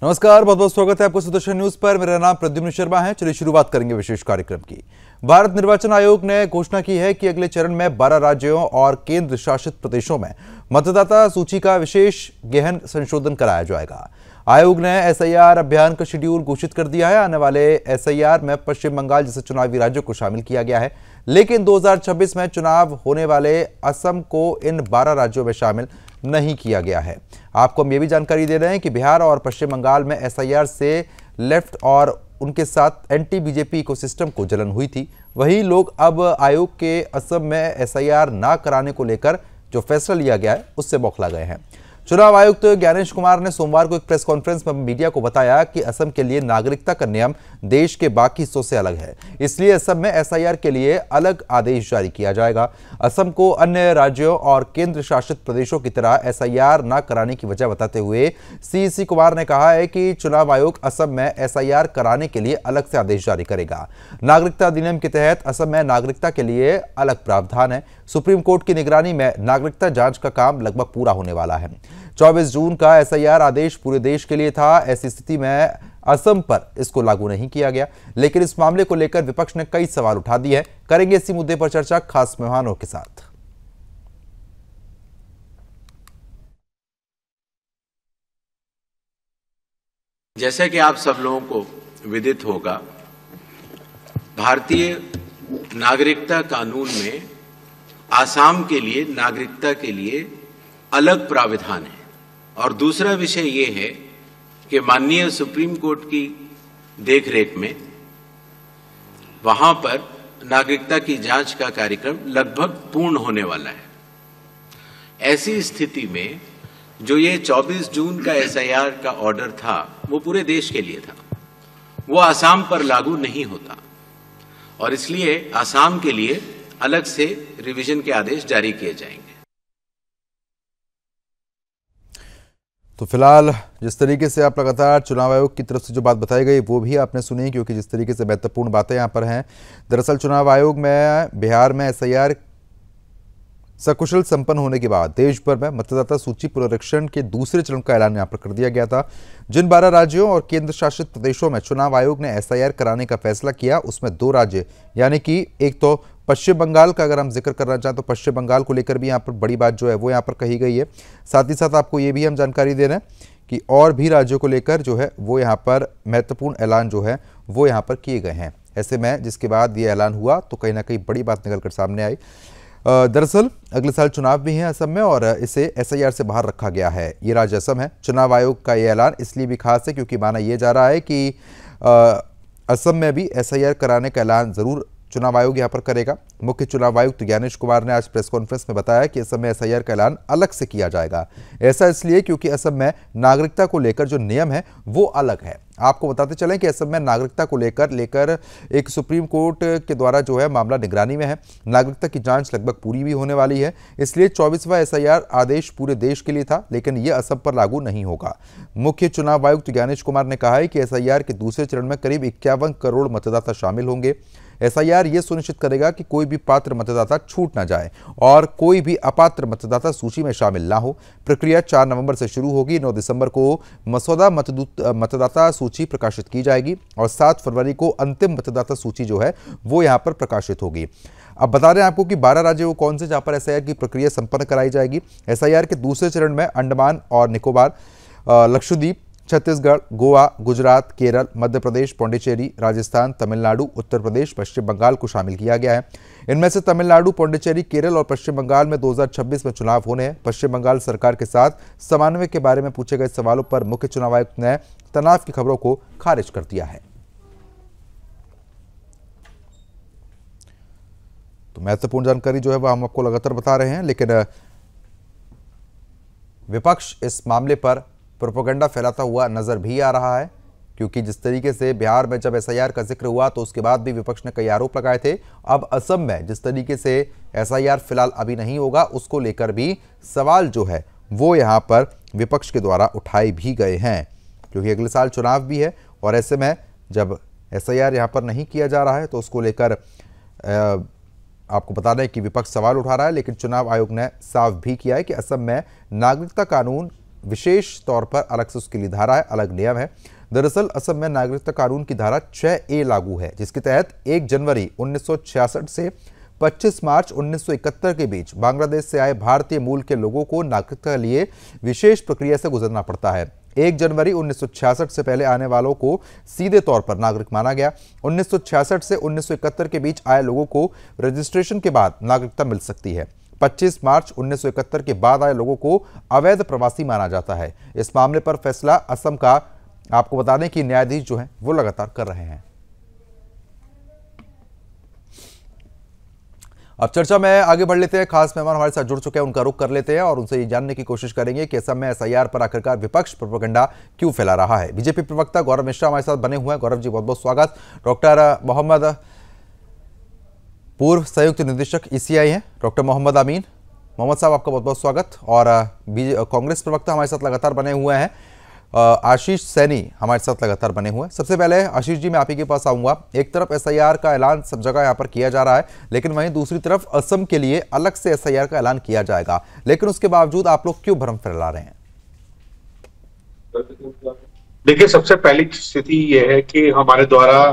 नमस्कार, बहुत बहुत स्वागत है आपको सुदर्शन न्यूज पर। मेरा नाम प्रद्युम्न शर्मा है। चलिए शुरुआत करेंगे विशेष कार्यक्रम की। भारत निर्वाचन आयोग ने घोषणा की है कि अगले चरण में 12 राज्यों और केंद्र शासित प्रदेशों में मतदाता सूची का विशेष गहन संशोधन कराया जाएगा। आयोग ने एसआईआर अभियान का शेड्यूल घोषित कर दिया है। आने वाले एसआईआर में पश्चिम बंगाल जैसे चुनावी राज्यों को शामिल किया गया है, लेकिन 2026 में चुनाव होने वाले असम को इन 12 राज्यों में शामिल नहीं किया गया है। आपको हम ये भी जानकारी दे रहे हैं कि बिहार और पश्चिम बंगाल में एसआईआर से लेफ्ट और उनके साथ एंटी बीजेपी इकोसिस्टम को जलन हुई थी। वहीं लोग अब आयोग के असम में एसआईआर ना कराने को लेकर जो फैसला लिया गया है उससे बौखला गए हैं। चुनाव आयुक्त ज्ञानेश कुमार ने सोमवार को एक प्रेस कॉन्फ्रेंस में मीडिया को बताया कि असम के लिए नागरिकता का नियम देश के बाकी हिस्सों से अलग है, इसलिए असम में एसआईआर के लिए अलग आदेश जारी किया जाएगा। असम को अन्य राज्यों और केंद्र शासित प्रदेशों की तरह एसआईआर न कराने की वजह बताते हुए सीईसी कुमार ने कहा है कि चुनाव आयोग असम में एसआईआर कराने के लिए अलग से आदेश जारी करेगा। नागरिकता अधिनियम के तहत असम में नागरिकता के लिए अलग प्रावधान है। सुप्रीम कोर्ट की निगरानी में नागरिकता जांच का काम लगभग पूरा होने वाला है। 24 जून का एसआईआर आदेश पूरे देश के लिए था। ऐसी स्थिति में असम पर इसको लागू नहीं किया गया, लेकिन इस मामले को लेकर विपक्ष ने कई सवाल उठा दिए हैं। करेंगे इसी मुद्दे पर चर्चा खास मेहमानों के साथ। जैसे कि आप सब लोगों को विदित होगा, भारतीय नागरिकता कानून में आसाम के लिए नागरिकता के लिए अलग प्राविधान है। और दूसरा विषय ये है कि माननीय सुप्रीम कोर्ट की देखरेख में वहां पर नागरिकता की जांच का कार्यक्रम लगभग पूर्ण होने वाला है। ऐसी स्थिति में जो ये 24 जून का एसआईआर का ऑर्डर था वो पूरे देश के लिए था, वो आसाम पर लागू नहीं होता और इसलिए आसाम के लिए अलग से रिवीजन के आदेश जारी किए जाएंगे। तो फिलहाल जिस तरीके से आप लगातार चुनाव आयोग की तरफ से जो बात बताई गई वो भी आपने सुनी, क्योंकि जिस तरीके से महत्वपूर्ण बातें यहाँ पर हैं। दरअसल चुनाव आयोग में बिहार में एसआईआर सकुशल संपन्न होने के बाद देश भर में मतदाता सूची पुनरीक्षण के दूसरे चरण का ऐलान यहाँ पर कर दिया गया था। जिन 12 राज्यों और केंद्र शासित प्रदेशों में चुनाव आयोग ने एसआईआर कराने का फैसला किया, उसमें 2 राज्य यानी कि एक तो पश्चिम बंगाल का अगर हम जिक्र करना चाहें तो पश्चिम बंगाल को लेकर भी यहाँ पर बड़ी बात जो है वो यहाँ पर कही गई है। साथ ही साथ आपको ये भी हम जानकारी दे रहे हैं कि और भी राज्यों को लेकर जो है वो यहाँ पर महत्वपूर्ण ऐलान जो है वो यहाँ पर किए गए हैं। ऐसे में जिसके बाद ये ऐलान हुआ तो कहीं ना कहीं बड़ी बात निकल कर सामने आई। दरअसल अगले साल चुनाव भी हैं असम में और इसे एसआईआर से बाहर रखा गया है। ये राज्य असम है। चुनाव आयोग का ये ऐलान इसलिए भी खास है क्योंकि माना यह जा रहा है कि असम में भी एसआईआर कराने का ऐलान जरूर चुनाव आयोग यहां पर करेगा। मुख्य चुनाव आयुक्त ज्ञानेश कुमार ने आज प्रेस कॉन्फ्रेंस में बताया कि असम में एसआईआर का ऐलान अलग से किया जाएगा। ऐसा इसलिए क्योंकि असम में नागरिकता को लेकर जो नियम है वो अलग है। आपको बताते चलें कि असम में नागरिकता को लेकर एक सुप्रीम कोर्ट के द्वारा जो है मामला निगरानी में है। नागरिकता की जांच लगभग पूरी भी होने वाली है, इसलिए 24वां एसआईआर आदेश पूरे देश के लिए था, लेकिन यह असम पर लागू नहीं होगा। मुख्य चुनाव आयुक्त ज्ञानेश कुमार ने कहा है कि एसआईआर के दूसरे चरण में करीब 51 करोड़ मतदाता शामिल होंगे। एसआईआर ये सुनिश्चित करेगा कि कोई भी पात्र मतदाता छूट न जाए और कोई भी अपात्र मतदाता सूची में शामिल ना हो। प्रक्रिया 4 नवंबर से शुरू होगी। 9 दिसंबर को मसौदा मतदाता सूची प्रकाशित की जाएगी और 7 फरवरी को अंतिम मतदाता सूची जो है वो यहाँ पर प्रकाशित होगी। अब बता रहे हैं आपको कि 12 राज्य वो कौन से जहाँ पर एसआईआर की प्रक्रिया संपन्न कराई जाएगी। एसआईआर के दूसरे चरण में अंडमान और निकोबार, लक्षद्वीप, छत्तीसगढ़, गोवा, गुजरात, केरल, मध्य प्रदेश, पौंडीचेरी, राजस्थान, तमिलनाडु, उत्तर प्रदेश, पश्चिम बंगाल को शामिल किया गया है। इनमें से तमिलनाडु, पौंडीचेरी, केरल और पश्चिम बंगाल में 2026 में चुनाव होने हैं। पश्चिम बंगाल सरकार के साथ समन्वय के बारे में पूछे गए सवालों पर मुख्य चुनाव आयुक्त ने तनाव की खबरों को खारिज कर दिया है। तो महत्वपूर्ण जानकारी जो है वह हम आपको लगातार बता रहे हैं, लेकिन विपक्ष इस मामले पर प्रोपेगेंडा फैलाता हुआ नजर भी आ रहा है, क्योंकि जिस तरीके से बिहार में जब एसआईआर का जिक्र हुआ तो उसके बाद भी विपक्ष ने कई आरोप लगाए थे। अब असम में जिस तरीके से एसआईआर फिलहाल अभी नहीं होगा, उसको लेकर भी सवाल जो है वो यहाँ पर विपक्ष के द्वारा उठाए भी गए हैं, क्योंकि अगले साल चुनाव भी है और ऐसे में जब एसआईआर यहाँ पर नहीं किया जा रहा है तो उसको लेकर आपको बता दें कि विपक्ष सवाल उठा रहा है। लेकिन चुनाव आयोग ने साफ भी किया है कि असम में नागरिकता कानून विशेष तौर पर अलग से उसके लिए धारा है, अलग नियम है। दरअसल असम में नागरिकता कानून की धारा 6A लागू है, जिसके तहत 1 जनवरी 1966 से 25 मार्च 1971 के बीच बांग्लादेश से आए भारतीय मूल के लोगों को नागरिकता के लिए विशेष प्रक्रिया से गुजरना पड़ता है। 1 जनवरी 1966 से पहले आने वालों को सीधे तौर पर नागरिक माना गया। 1966 से 1971 के बीच आए लोगों को रजिस्ट्रेशन के बाद नागरिकता मिल सकती है। 25 मार्च 1971 के बाद आए लोगों को अवैध प्रवासी माना जाता है। इस मामले पर फैसला असम का आपको बता दें कि न्यायाधीश जो हैं वो लगातार कर रहे हैं। अब चर्चा में आगे बढ़ लेते हैं। खास मेहमान हमारे साथ जुड़ चुके हैं, उनका रुख कर लेते हैं और उनसे ये जानने की कोशिश करेंगे कि असम में एसआईआर पर आखिरकार विपक्ष प्रोपेगेंडा क्यों फैला रहा है। बीजेपी प्रवक्ता गौरव मिश्रा हमारे साथ बने हुए हैं। गौरव जी, बहुत बहुत स्वागत। डॉक्टर मोहम्मद, पूर्व संयुक्त निदेशक ईसीआई हैं, डॉक्टर मोहम्मद अमीन। मोहम्मद साहब, आपका बहुत बहुत स्वागत। और कांग्रेस प्रवक्ता हमारे साथ लगातार बने हुए हैं, आशीष सैनी हमारे साथ लगातार बने हुए हैं। सबसे पहले आशीष जी, मैं आप ही के पास आऊंगा। एक तरफ एसआईआर का ऐलान सब जगह यहां पर किया जा रहा है, लेकिन वहीं दूसरी तरफ असम के लिए अलग से एसआईआर का ऐलान किया जाएगा, लेकिन उसके बावजूद आप लोग क्यों भ्रम फैला रहे हैं? देखिए, सबसे पहली स्थिति यह है कि हमारे द्वारा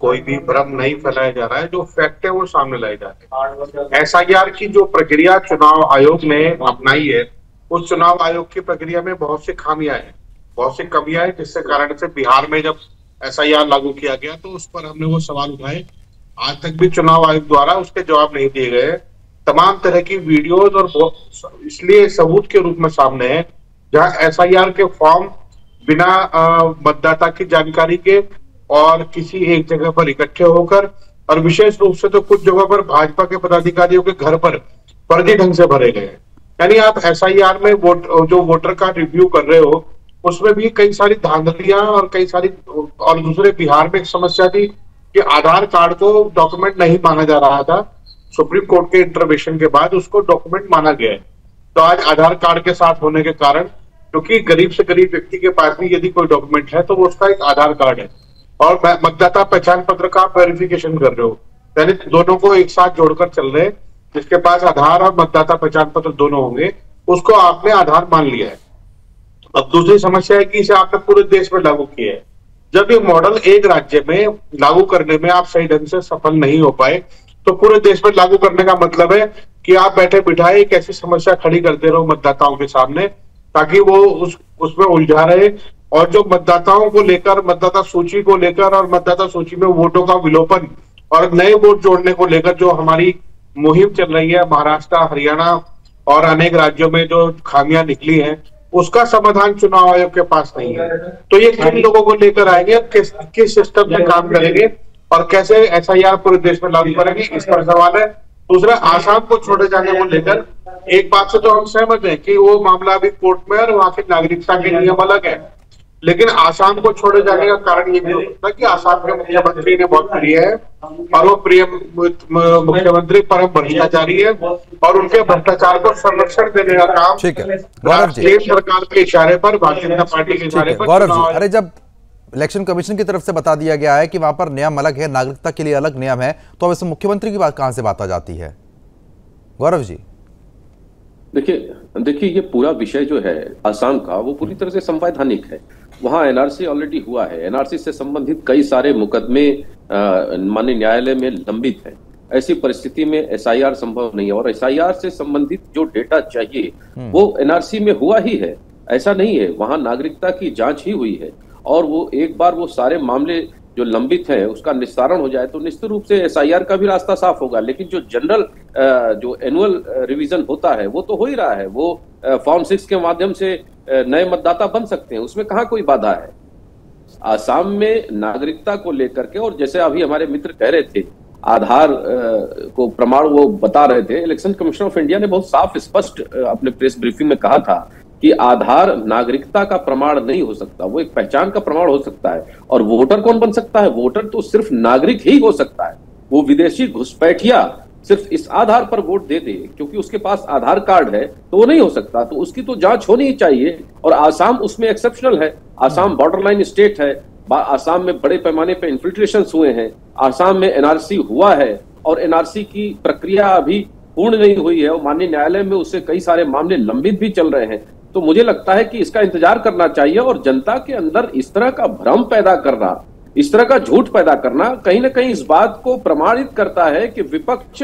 कोई भी भ्रम नहीं फैलाया जा रहा है। जो फैक्ट है वो सामने लाए जा रहे हैं। एसआईआर की जो प्रक्रिया चुनाव आयोग ने अपनाई है, उस चुनाव आयोग की प्रक्रिया में बहुत सी खामियां हैं, बहुत सी कमियां हैं, जिससे कारण से बिहार में जब एसआईआर लागू किया गया तो उस पर हमने वो सवाल उठाए। आज तक भी चुनाव आयोग द्वारा उसके जवाब नहीं दिए गए। तमाम तरह की वीडियोज और इसलिए सबूत के रूप में सामने है, जहां एसआईआर के फॉर्म बिना मतदाता की जानकारी के और किसी एक जगह पर इकट्ठे होकर, और विशेष रूप से तो कुछ जगहों पर भाजपा के पदाधिकारियों के घर पर फर्जी ढंग से भरे गए। यानी आप एसआईआर में जो वोटर कार्ड रिव्यू कर रहे हो, उसमें भी कई सारी धांधलियां और कई सारी, और दूसरे बिहार में एक समस्या थी कि आधार कार्ड को डॉक्यूमेंट नहीं माना जा रहा था। सुप्रीम कोर्ट के इंटरवेंशन के बाद उसको डॉक्यूमेंट माना गया है। तो आज आधार कार्ड के साथ होने के कारण, क्योंकि गरीब से गरीब व्यक्ति के पास भी यदि कोई डॉक्यूमेंट है तो वो उसका एक आधार कार्ड है, और मतदाता पहचान पत्र का आप वेरिफिकेशन कर रहे हो, यानी दोनों को एक साथ जोड़कर चल रहे हैं। जिसके पास आधार और मतदाता पहचान पत्र दोनों होंगे, उसको आपने आधार मान लिया है। अब दूसरी समस्या है कि इसे आपने पूरे देश में लागू किया है। जब ये मॉडल एक राज्य में लागू करने में आप सही ढंग से सफल नहीं हो पाए, तो पूरे देश में लागू करने का मतलब है कि आप बैठे बिठाए एक ऐसी समस्या खड़ी करते रहो मतदाताओं के सामने, ताकि वो उसमें उलझा रहे। और जो मतदाताओं को लेकर, मतदाता सूची को लेकर और मतदाता सूची में वोटों का विलोपन और नए वोट जोड़ने को लेकर जो हमारी मुहिम चल रही है, महाराष्ट्र, हरियाणा और अनेक राज्यों में जो खामियां निकली हैं, उसका समाधान चुनाव आयोग के पास नहीं है। तो ये किन लोगों को लेकर आएंगे, किस सिस्टम में काम करेंगे और कैसे एसआईआर पूरे देश में लागू करेंगे, इस पर सवाल है। दूसरा, आसाम को छोड़े जाने को लेकर एक बात से तो हम सहमत हैं कि वो मामला अभी कोर्ट में है और वहां की नागरिकता के नियम अलग है, लेकिन आसाम को छोड़े जाने का कारण ये भी हो सकता है कि आसाम के मुख्यमंत्री ने बहुत प्रिय है और वो प्रिय मुख्यमंत्री परम भ्रष्टाचारी है, और उनके भ्रष्टाचार को संरक्षण देने का काम केंद्र सरकार के इशारे पर, भारतीय जनता पार्टी के इशारे पर। गौरव जी, अरे जब इलेक्शन कमीशन की तरफ से बता दिया गया है कि वहां पर नियम अलग है, नागरिकता के लिए अलग नियम है, तो अब इसमें मुख्यमंत्री की बात कहां से बात आ जाती है? गौरव जी, देखिए ये पूरा विषय जो है असम का, वो पूरी तरह से संवैधानिक है। वहां एनआरसी ऑलरेडी हुआ है। एनआरसी से संबंधित कई सारे मुकदमे माननीय न्यायालय में लंबित है। ऐसी परिस्थिति में एसआईआर संभव नहीं है, और एसआईआर से संबंधित जो डेटा चाहिए वो एनआरसी में हुआ ही है। ऐसा नहीं है, वहां नागरिकता की जांच ही हुई है, और वो एक बार वो सारे मामले जो लंबित है उसका निस्तारण हो जाए तो निश्चित रूप से एसआईआर का भी रास्ता साफ होगा। लेकिन जो जनरल जो एनुअल रिवीजन होता है वो तो हो ही रहा है। वो फॉर्म 6 के माध्यम से नए मतदाता बन सकते हैं, उसमें कहाँ कोई बाधा है। आसाम में नागरिकता को लेकर के, और जैसे अभी हमारे मित्र कह रहे थे आधार को प्रमाण वो बता रहे थे, इलेक्शन कमीशन ऑफ इंडिया ने बहुत साफ स्पष्ट अपने प्रेस ब्रीफिंग में कहा था कि आधार नागरिकता का प्रमाण नहीं हो सकता, वो एक पहचान का प्रमाण हो सकता है। और वोटर कौन बन सकता है? वोटर तो सिर्फ नागरिक ही हो सकता है। वो विदेशी घुसपैठिया सिर्फ इस आधार पर वोट दे दे क्योंकि उसके पास आधार कार्ड है तो वो नहीं हो सकता। तो उसकी तो जांच होनी ही चाहिए, और आसाम उसमें एक्सेप्शनल है। आसाम बॉर्डरलाइन स्टेट है, आसाम में बड़े पैमाने पर इन्फिल्ट्रेशन हुए हैं, आसाम में एनआरसी हुआ है, और एनआरसी की प्रक्रिया अभी पूर्ण नहीं हुई है, और माननीय न्यायालय में उससे कई सारे मामले लंबित भी चल रहे हैं। तो मुझे लगता है कि इसका इंतजार करना चाहिए। और जनता के अंदर इस तरह का भ्रम पैदा करना, इस तरह का झूठ पैदा करना कहीं ना कहीं इस बात को प्रमाणित करता है कि विपक्ष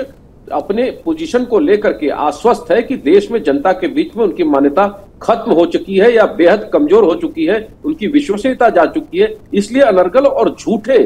अपने पोजीशन को लेकर के आश्वस्त है कि देश में जनता के बीच में उनकी मान्यता खत्म हो चुकी है या बेहद कमजोर हो चुकी है, उनकी विश्वसनीयता जा चुकी है। इसलिए अनर्गल और झूठे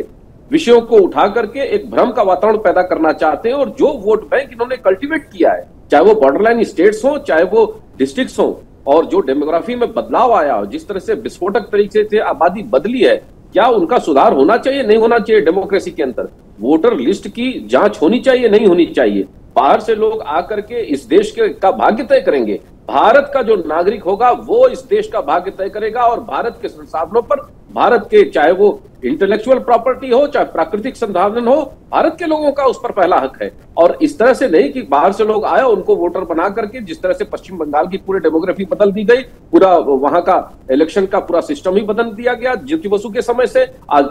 विषयों को उठा करके एक भ्रम का वातावरण पैदा करना चाहते हैं। और जो वोट बैंक इन्होंने कल्टीवेट किया है, चाहे वो बॉर्डरलाइन स्टेट्स हो, चाहे वो डिस्ट्रिक्ट्स हो, और जो डेमोग्राफी में बदलाव आया हो, जिस तरह से विस्फोटक तरीके से आबादी बदली है, क्या उनका सुधार होना चाहिए, नहीं होना चाहिए? डेमोक्रेसी के अंदर वोटर लिस्ट की जांच होनी चाहिए, नहीं होनी चाहिए? बाहर से लोग आकर के इस देश का भाग्य तय करेंगे। भारत का जो नागरिक होगा वो इस देश का भाग्य तय करेगा। और भारत के संसाधनों पर, भारत के चाहे वो इंटेलेक्चुअल प्रॉपर्टी हो, चाहे प्राकृतिक संसाधन हो, भारत के लोगों का उस पर पहला हक है। और इस तरह से नहीं कि बाहर से लोग आए उनको वोटर बना करके, जिस तरह से पश्चिम बंगाल की पूरी डेमोग्राफी बदल दी गई, पूरा वहां का इलेक्शन का पूरा सिस्टम ही बदल दिया गया ज्योति बसु के समय से। आज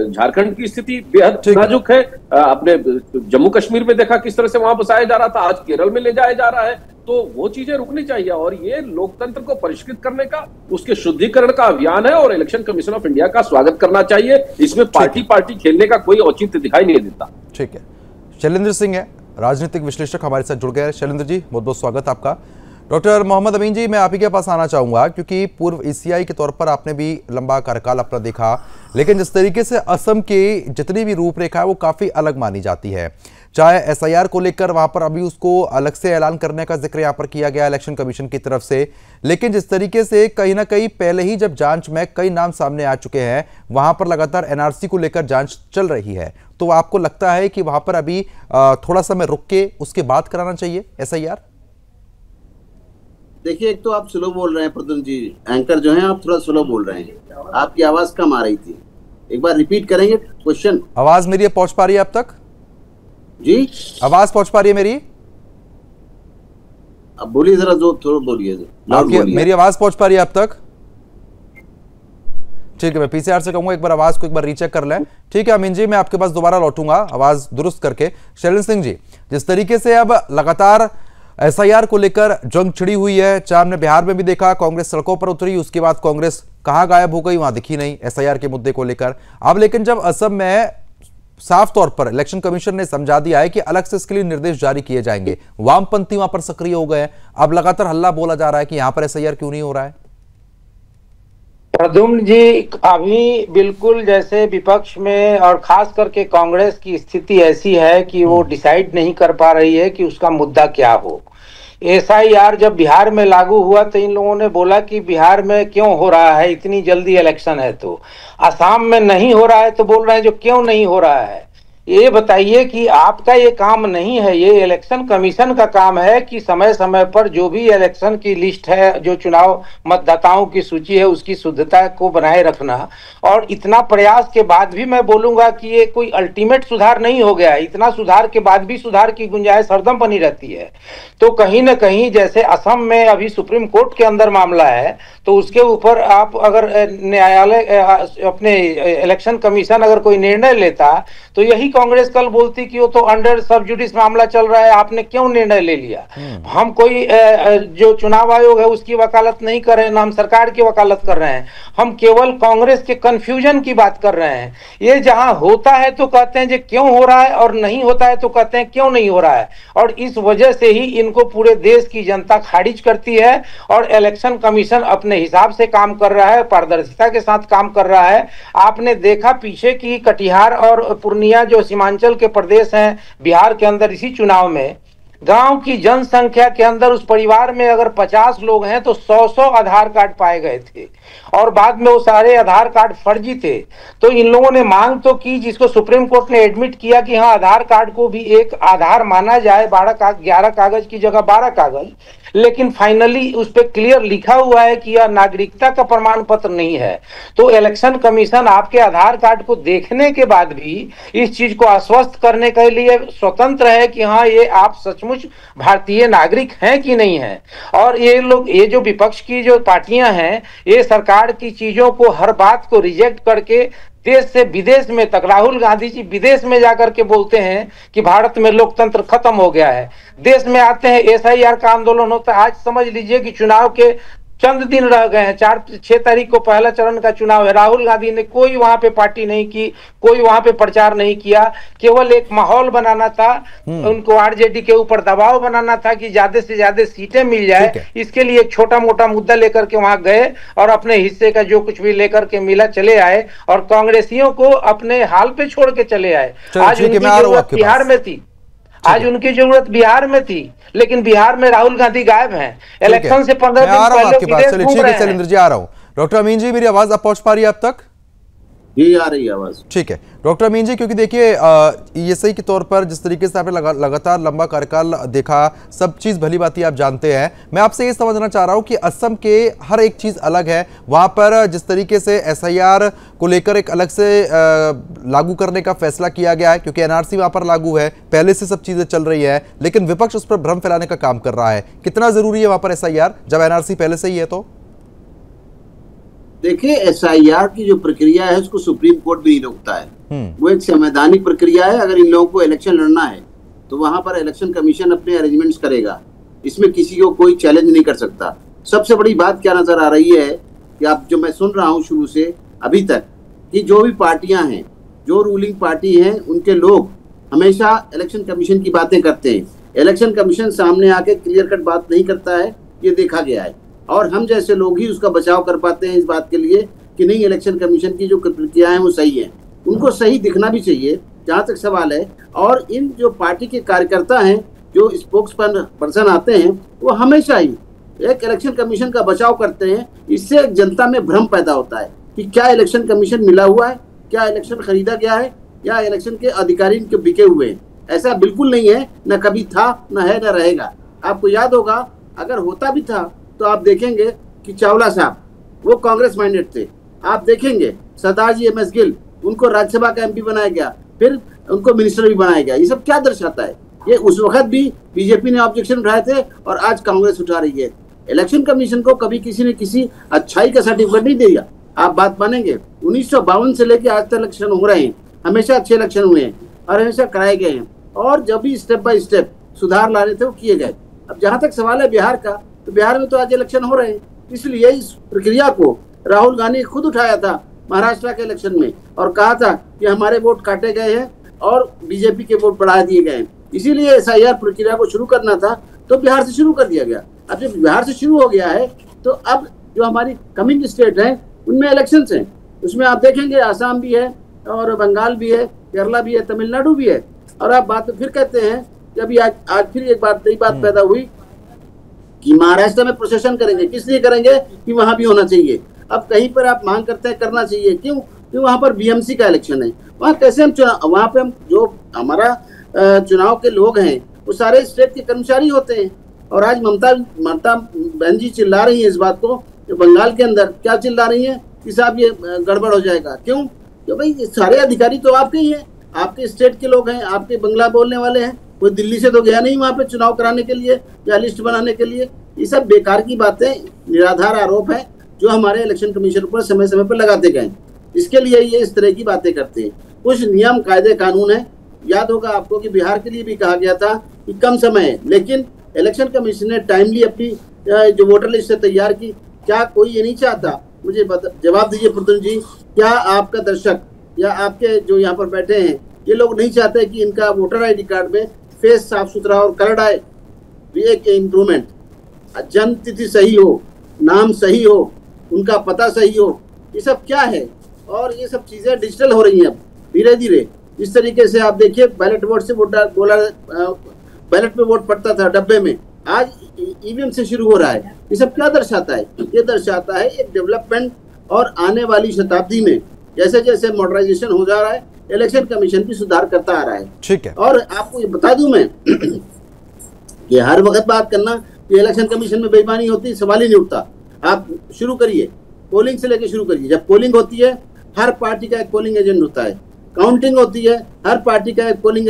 झारखंड की स्थिति बेहद नाजुक है। अपने जम्मू कश्मीर में देखा किस तरह से वहां बसाया जा रहा था, आज केरल में ले जाया जा रहा है। तो वो चीजें रुकनी चाहिए। और ये लोकतंत्र को परिष्कृत करने का, उसके शुद्धिकरण का अभियान है और इलेक्शन कमीशन ऑफ इंडिया का स्वागत करना चाहिए। इसमें पार्टी खेलने का कोई औचित्य दिखाई नहीं देता। ठीक है, शैलेंद्र सिंह है, राजनीतिक विश्लेषक, हमारे साथ जुड़ गए हैं। शैलेंद्र जी, बहुत बहुत स्वागत आपका। डॉक्टर मोहम्मद अमीन जी, मैं आप ही के पास आना चाहूंगा, क्योंकि पूर्व ECI के तौर पर आपने भी लंबा कार्यकाल अपना देखा, लेकिन जिस तरीके से असम की जितनी भी रूपरेखा है वो काफ़ी अलग मानी जाती है। चाहे SIR को लेकर वहां पर अभी उसको अलग से ऐलान करने का जिक्र यहाँ पर किया गया इलेक्शन कमीशन की तरफ से, लेकिन जिस तरीके से कहीं ना कहीं पहले ही जब जांच में कई नाम सामने आ चुके हैं, वहां पर लगातार NRC को लेकर जांच चल रही है, तो आपको लगता है कि वहां पर अभी थोड़ा समय रुक के उसके बाद कराना चाहिए SIR? देखिए, एक तो आप स्लो बोल रहे हैं प्रद्युम्न जी, एंकर जो हैं आप थोड़ा स्लो बोल रहे हैं, आपकी आवाज कम आ रही थी। एक बार रिपीट करेंगे क्वेश्चन? आवाज मेरी पहुंच पा रही है अब तक जी? आवाज पहुंच पा रही है मेरी? अब बोलिए, जरा जो थोड़ा बोलिए। मेरी आवाज पहुंच पा रही है अब तक? ठीक है, मैं PCR से कहूंगा एक बार आवाज को एक बार रीचेक कर लें। ठीक है अमीन जी, मैं आपके पास दोबारा लौटूंगा आवाज दुरुस्त करके। शैलेंद्र सिंह जी, जिस तरीके से अब लगातार SIR को लेकर जंग छिड़ी हुई है, चाहे हमने बिहार में भी देखा, कांग्रेस सड़कों पर उतरी, उसके बाद कांग्रेस कहां गायब हो गई, वहां दिखी नहीं SIR के मुद्दे को लेकर। अब लेकिन जब असम में साफ तौर पर इलेक्शन कमीशन ने समझा दिया है कि अलग से इसके लिए निर्देश जारी किए जाएंगे, वामपंथी वहां पर सक्रिय हो गए, अब लगातार हल्ला बोला जा रहा है कि यहां पर SIR क्यों नहीं हो रहा है? प्रद्युम्न जी, अभी बिल्कुल जैसे विपक्ष में और खास करके कांग्रेस की स्थिति ऐसी है कि वो डिसाइड नहीं कर पा रही है कि उसका मुद्दा क्या हो। SIR जब बिहार में लागू हुआ तो इन लोगों ने बोला कि बिहार में क्यों हो रहा है, इतनी जल्दी इलेक्शन है। तो असम में नहीं हो रहा है तो बोल रहे हैं जो क्यों नहीं हो रहा है। ये बताइए कि आपका ये काम नहीं है, ये इलेक्शन कमीशन का काम है कि समय समय पर जो भी इलेक्शन की लिस्ट है, जो चुनाव मतदाताओं की सूची है, उसकी शुद्धता को बनाए रखना। और इतना प्रयास के बाद भी मैं बोलूंगा कि ये कोई अल्टीमेट सुधार नहीं हो गया है। इतना सुधार के बाद भी सुधार की गुंजाइश हरदम बनी रहती है। तो कहीं ना कहीं जैसे असम में अभी सुप्रीम कोर्ट के अंदर मामला है, तो उसके ऊपर आप अगर न्यायालय अपने इलेक्शन कमीशन अगर कोई निर्णय लेता तो यही कांग्रेस कल बोलती कि वो तो अंडर सब जुडिस मामला चल रहा है, आपने क्यों निर्णय ले लिया। हम कोई जो चुनाव आयोग है उसकी वकालत नहीं कर रहे हैं, ना हम सरकार की वकालत कर रहे हैं, हम केवल कांग्रेस के कंफ्यूजन की बात कर रहे हैं। ये जहां होता है तो कहते हैं जो क्यों हो रहा है, और नहीं होता है तो कहते हैं क्यों नहीं हो रहा है। और इस वजह से ही इनको पूरे देश की जनता खारिज करती है। और इलेक्शन कमीशन अपने हिसाब से काम कर रहा है, पारदर्शिता के साथ काम कर रहा है। आपने देखा पीछे की कटिहार और पूर्णिया जो सीमांचल के प्रदेश हैं बिहार के अंदर, इसी चुनाव में गांव की जनसंख्या के अंदर उस परिवार में अगर 50 लोग हैं तो 100 आधार कार्ड पाए गए थे, और बाद में वो सारे आधार कार्ड फर्जी थे। तो इन लोगों ने मांग तो की, जिसको सुप्रीम कोर्ट ने एडमिट किया कि हाँ आधार कार्ड को भी एक आधार माना जाए, 11 कागज की जगह 12 कागज। लेकिन फाइनली उस पर क्लियर लिखा हुआ है कि यह नागरिकता का प्रमाण पत्र नहीं है। तो इलेक्शन कमीशन आपके आधार कार्ड को देखने के बाद भी इस चीज को आश्वस्त करने के लिए स्वतंत्र है कि हाँ ये आप सचमुच भारतीय नागरिक हैं कि नहीं है। और ये लोग, ये जो विपक्ष की जो पार्टियां हैं, ये सरकार की चीजों को, हर बात को रिजेक्ट करके देश से विदेश में तक, राहुल गांधी जी विदेश में जाकर के बोलते हैं कि भारत में लोकतंत्र खत्म हो गया है। देश में आते हैं SIR का आंदोलन होता है। आज समझ लीजिए कि चुनाव के चंद दिन रह गए हैं, 4-6 तारीख को पहला चरण का चुनाव है। राहुल गांधी ने कोई वहां पे पार्टी नहीं की, कोई वहां पे प्रचार नहीं किया, केवल एक माहौल बनाना था, उनको आरजेडी के ऊपर दबाव बनाना था कि ज्यादा से ज्यादा सीटें मिल जाए। इसके लिए एक छोटा मोटा मुद्दा लेकर के वहां गए और अपने हिस्से का जो कुछ भी लेकर के मिला चले आए और कांग्रेसियों को अपने हाल पे छोड़ के चले आए। आज उनकी जरूरत बिहार में थी, आज उनकी जरूरत बिहार में थी, लेकिन बिहार में राहुल गांधी गायब हैं। इलेक्शन से 15 दिन पहले विदेश घूम रहे हैं। शैलेंद्र जी आ रहा हूं। डॉक्टर अमीन जी, मेरी आवाज आप पहुंच पा रही है अब तक? ये आ रही है आवाज। ठीक है डॉक्टर अमीन जी, क्योंकि देखिए ये सही के तौर पर जिस तरीके से आपने लगातार लंबा कार्यकाल देखा, सब चीज़ भली बाती आप जानते हैं। मैं आपसे ये समझना चाह रहा हूं कि असम के हर एक चीज़ अलग है। वहां पर जिस तरीके से एसआईआर को लेकर एक अलग से लागू करने का फैसला किया गया है, क्योंकि एनआरसी वहां पर लागू है, पहले से सब चीज़ें चल रही है, लेकिन विपक्ष उस पर भ्रम फैलाने का काम कर रहा है। कितना जरूरी है वहां पर एसआईआर जब एनआरसी पहले से ही है? तो देखिए, एसआईआर की जो प्रक्रिया है उसको सुप्रीम कोर्ट भी नहीं रोकता है। वो एक संवैधानिक प्रक्रिया है। अगर इन लोगों को इलेक्शन लड़ना है तो वहां पर इलेक्शन कमीशन अपने अरेंजमेंट्स करेगा, इसमें किसी को कोई चैलेंज नहीं कर सकता। सबसे बड़ी बात क्या नजर आ रही है कि आप जो मैं सुन रहा हूं शुरू से अभी तक कि जो भी पार्टियां हैं, जो रूलिंग पार्टी हैं, उनके लोग हमेशा इलेक्शन कमीशन की बातें करते हैं। इलेक्शन कमीशन सामने आके क्लियर कट बात नहीं करता है, ये देखा गया है। और हम जैसे लोग ही उसका बचाव कर पाते हैं इस बात के लिए कि नहीं, इलेक्शन कमीशन की जो प्रक्रियाएं वो सही है। उनको सही दिखना भी चाहिए जहां तक सवाल है। और इन जो पार्टी के कार्यकर्ता हैं, जो स्पोक्स पर्सन आते हैं, वो हमेशा ही एक इलेक्शन कमीशन का बचाव करते हैं। इससे जनता में भ्रम पैदा होता है कि क्या इलेक्शन कमीशन मिला हुआ है, क्या इलेक्शन खरीदा गया है, या इलेक्शन के अधिकारी इनके बिके हुए हैं। ऐसा बिल्कुल नहीं है, न कभी था, न है, न रहेगा। आपको याद होगा, अगर होता भी था तो आप देखेंगे कि चावला साहब वो कांग्रेस माइंडेड थे। आप देखेंगे सरदार जी एमएस गिल, उनको राज्यसभा का एमपी बनाया गया, फिर उनको मिनिस्टर भी बनाया गया। ये सब क्या दर्शाता है? ये उस वक्त भी बीजेपी ने ऑब्जेक्शन उठाए थे और आज कांग्रेस उठा रही है। इलेक्शन कमीशन को कभी किसी ने किसी अच्छाई का सर्टिफिकेट नहीं दिया। आप बात मानेंगे, 1952 से लेकर आज तक इलेक्शन हो रहे हैं, हमेशा अच्छे इलेक्शन हुए हैं और हमेशा कराए गए हैं। और जब भी स्टेप बाय स्टेप सुधार लाने थे वो किए गए। अब जहां तक सवाल है बिहार का, तो बिहार में तो आज इलेक्शन हो रहे हैं, इसलिए इस प्रक्रिया को राहुल गांधी खुद उठाया था महाराष्ट्र के इलेक्शन में और कहा था कि हमारे वोट काटे गए हैं और बीजेपी के वोट बढ़ा दिए गए हैं। इसीलिए एसआईआर प्रक्रिया को शुरू करना था तो बिहार से शुरू कर दिया गया। अब जब बिहार से शुरू हो गया है तो अब जो हमारी कमिंग स्टेट है उनमें इलेक्शन हैं। उसमें आप देखेंगे आसाम भी है और बंगाल भी है, केरला भी है, तमिलनाडु भी है। और आप बात फिर कहते हैं कि अभी आज फिर एक बात नई बात पैदा हुई कि महाराष्ट्र में प्रोसेशन करेंगे। किस लिए करेंगे? कि वहां भी होना चाहिए। अब कहीं पर आप मांग करते हैं करना चाहिए, क्यों? क्योंकि वहां पर बीएमसी का इलेक्शन है। वहां कैसे हम चुनाव, वहां पे हम जो हमारा चुनाव के लोग हैं वो सारे स्टेट के कर्मचारी होते हैं। और आज ममता बहन जी चिल्ला रही है इस बात को, बंगाल के अंदर क्या चिल्ला रही है कि साहब ये गड़बड़ हो जाएगा। क्यों? क्यों भाई, सारे अधिकारी तो आपके ही हैं, आपके स्टेट के लोग हैं, आपके बंगला बोलने वाले हैं। कोई दिल्ली से तो गया नहीं वहां पे चुनाव कराने के लिए या लिस्ट बनाने के लिए। ये सब बेकार की बातें, निराधार आरोप है जो हमारे इलेक्शन कमीशन पर समय समय पर लगाते गए। इसके लिए ये इस तरह की बातें करते हैं। कुछ नियम कायदे कानून है। याद होगा आपको कि बिहार के लिए भी कहा गया था कि कम समय है, लेकिन इलेक्शन कमीशन ने टाइमली अपनी जो वोटर लिस्ट तैयार की। क्या कोई ये नहीं चाहता? मुझे जवाब दीजिए प्रद्युम्न जी, क्या आपका दर्शक या आपके जो यहाँ पर बैठे हैं ये लोग नहीं चाहते कि इनका वोटर आईडी कार्ड में फेस साफ सुथरा और कलर आए? एक इम्प्रूवमेंट, जन्म तिथि सही हो, नाम सही हो, उनका पता सही हो, ये सब क्या है? और ये सब चीजें डिजिटल हो रही हैं अब धीरे धीरे। इस तरीके से आप देखिए, बैलेट वोट से बैलेट में वोट पड़ता था डब्बे में, आज ईवीएम से शुरू हो रहा है। ये सब क्या दर्शाता है? ये दर्शाता है एक डेवलपमेंट। और आने वाली शताब्दी में जैसे जैसे मॉडर्नाइजेशन हो जा रहा है, इलेक्शन कमीशन भी सुधार करता आ रहा है। ठीक है। और आपको ये बता दूं मैं कि हर वक्त बात करना कि इलेक्शन कमीशन में बेईमानी होती, सवाल ही नहीं उठता। आप शुरू करिए, पोलिंग से लेकर शुरू करिए। जब पोलिंग होती है, हर पार्टी का एक पोलिंग एजेंट होता है। काउंटिंग होती है, हर पार्टी का एक पोलिंग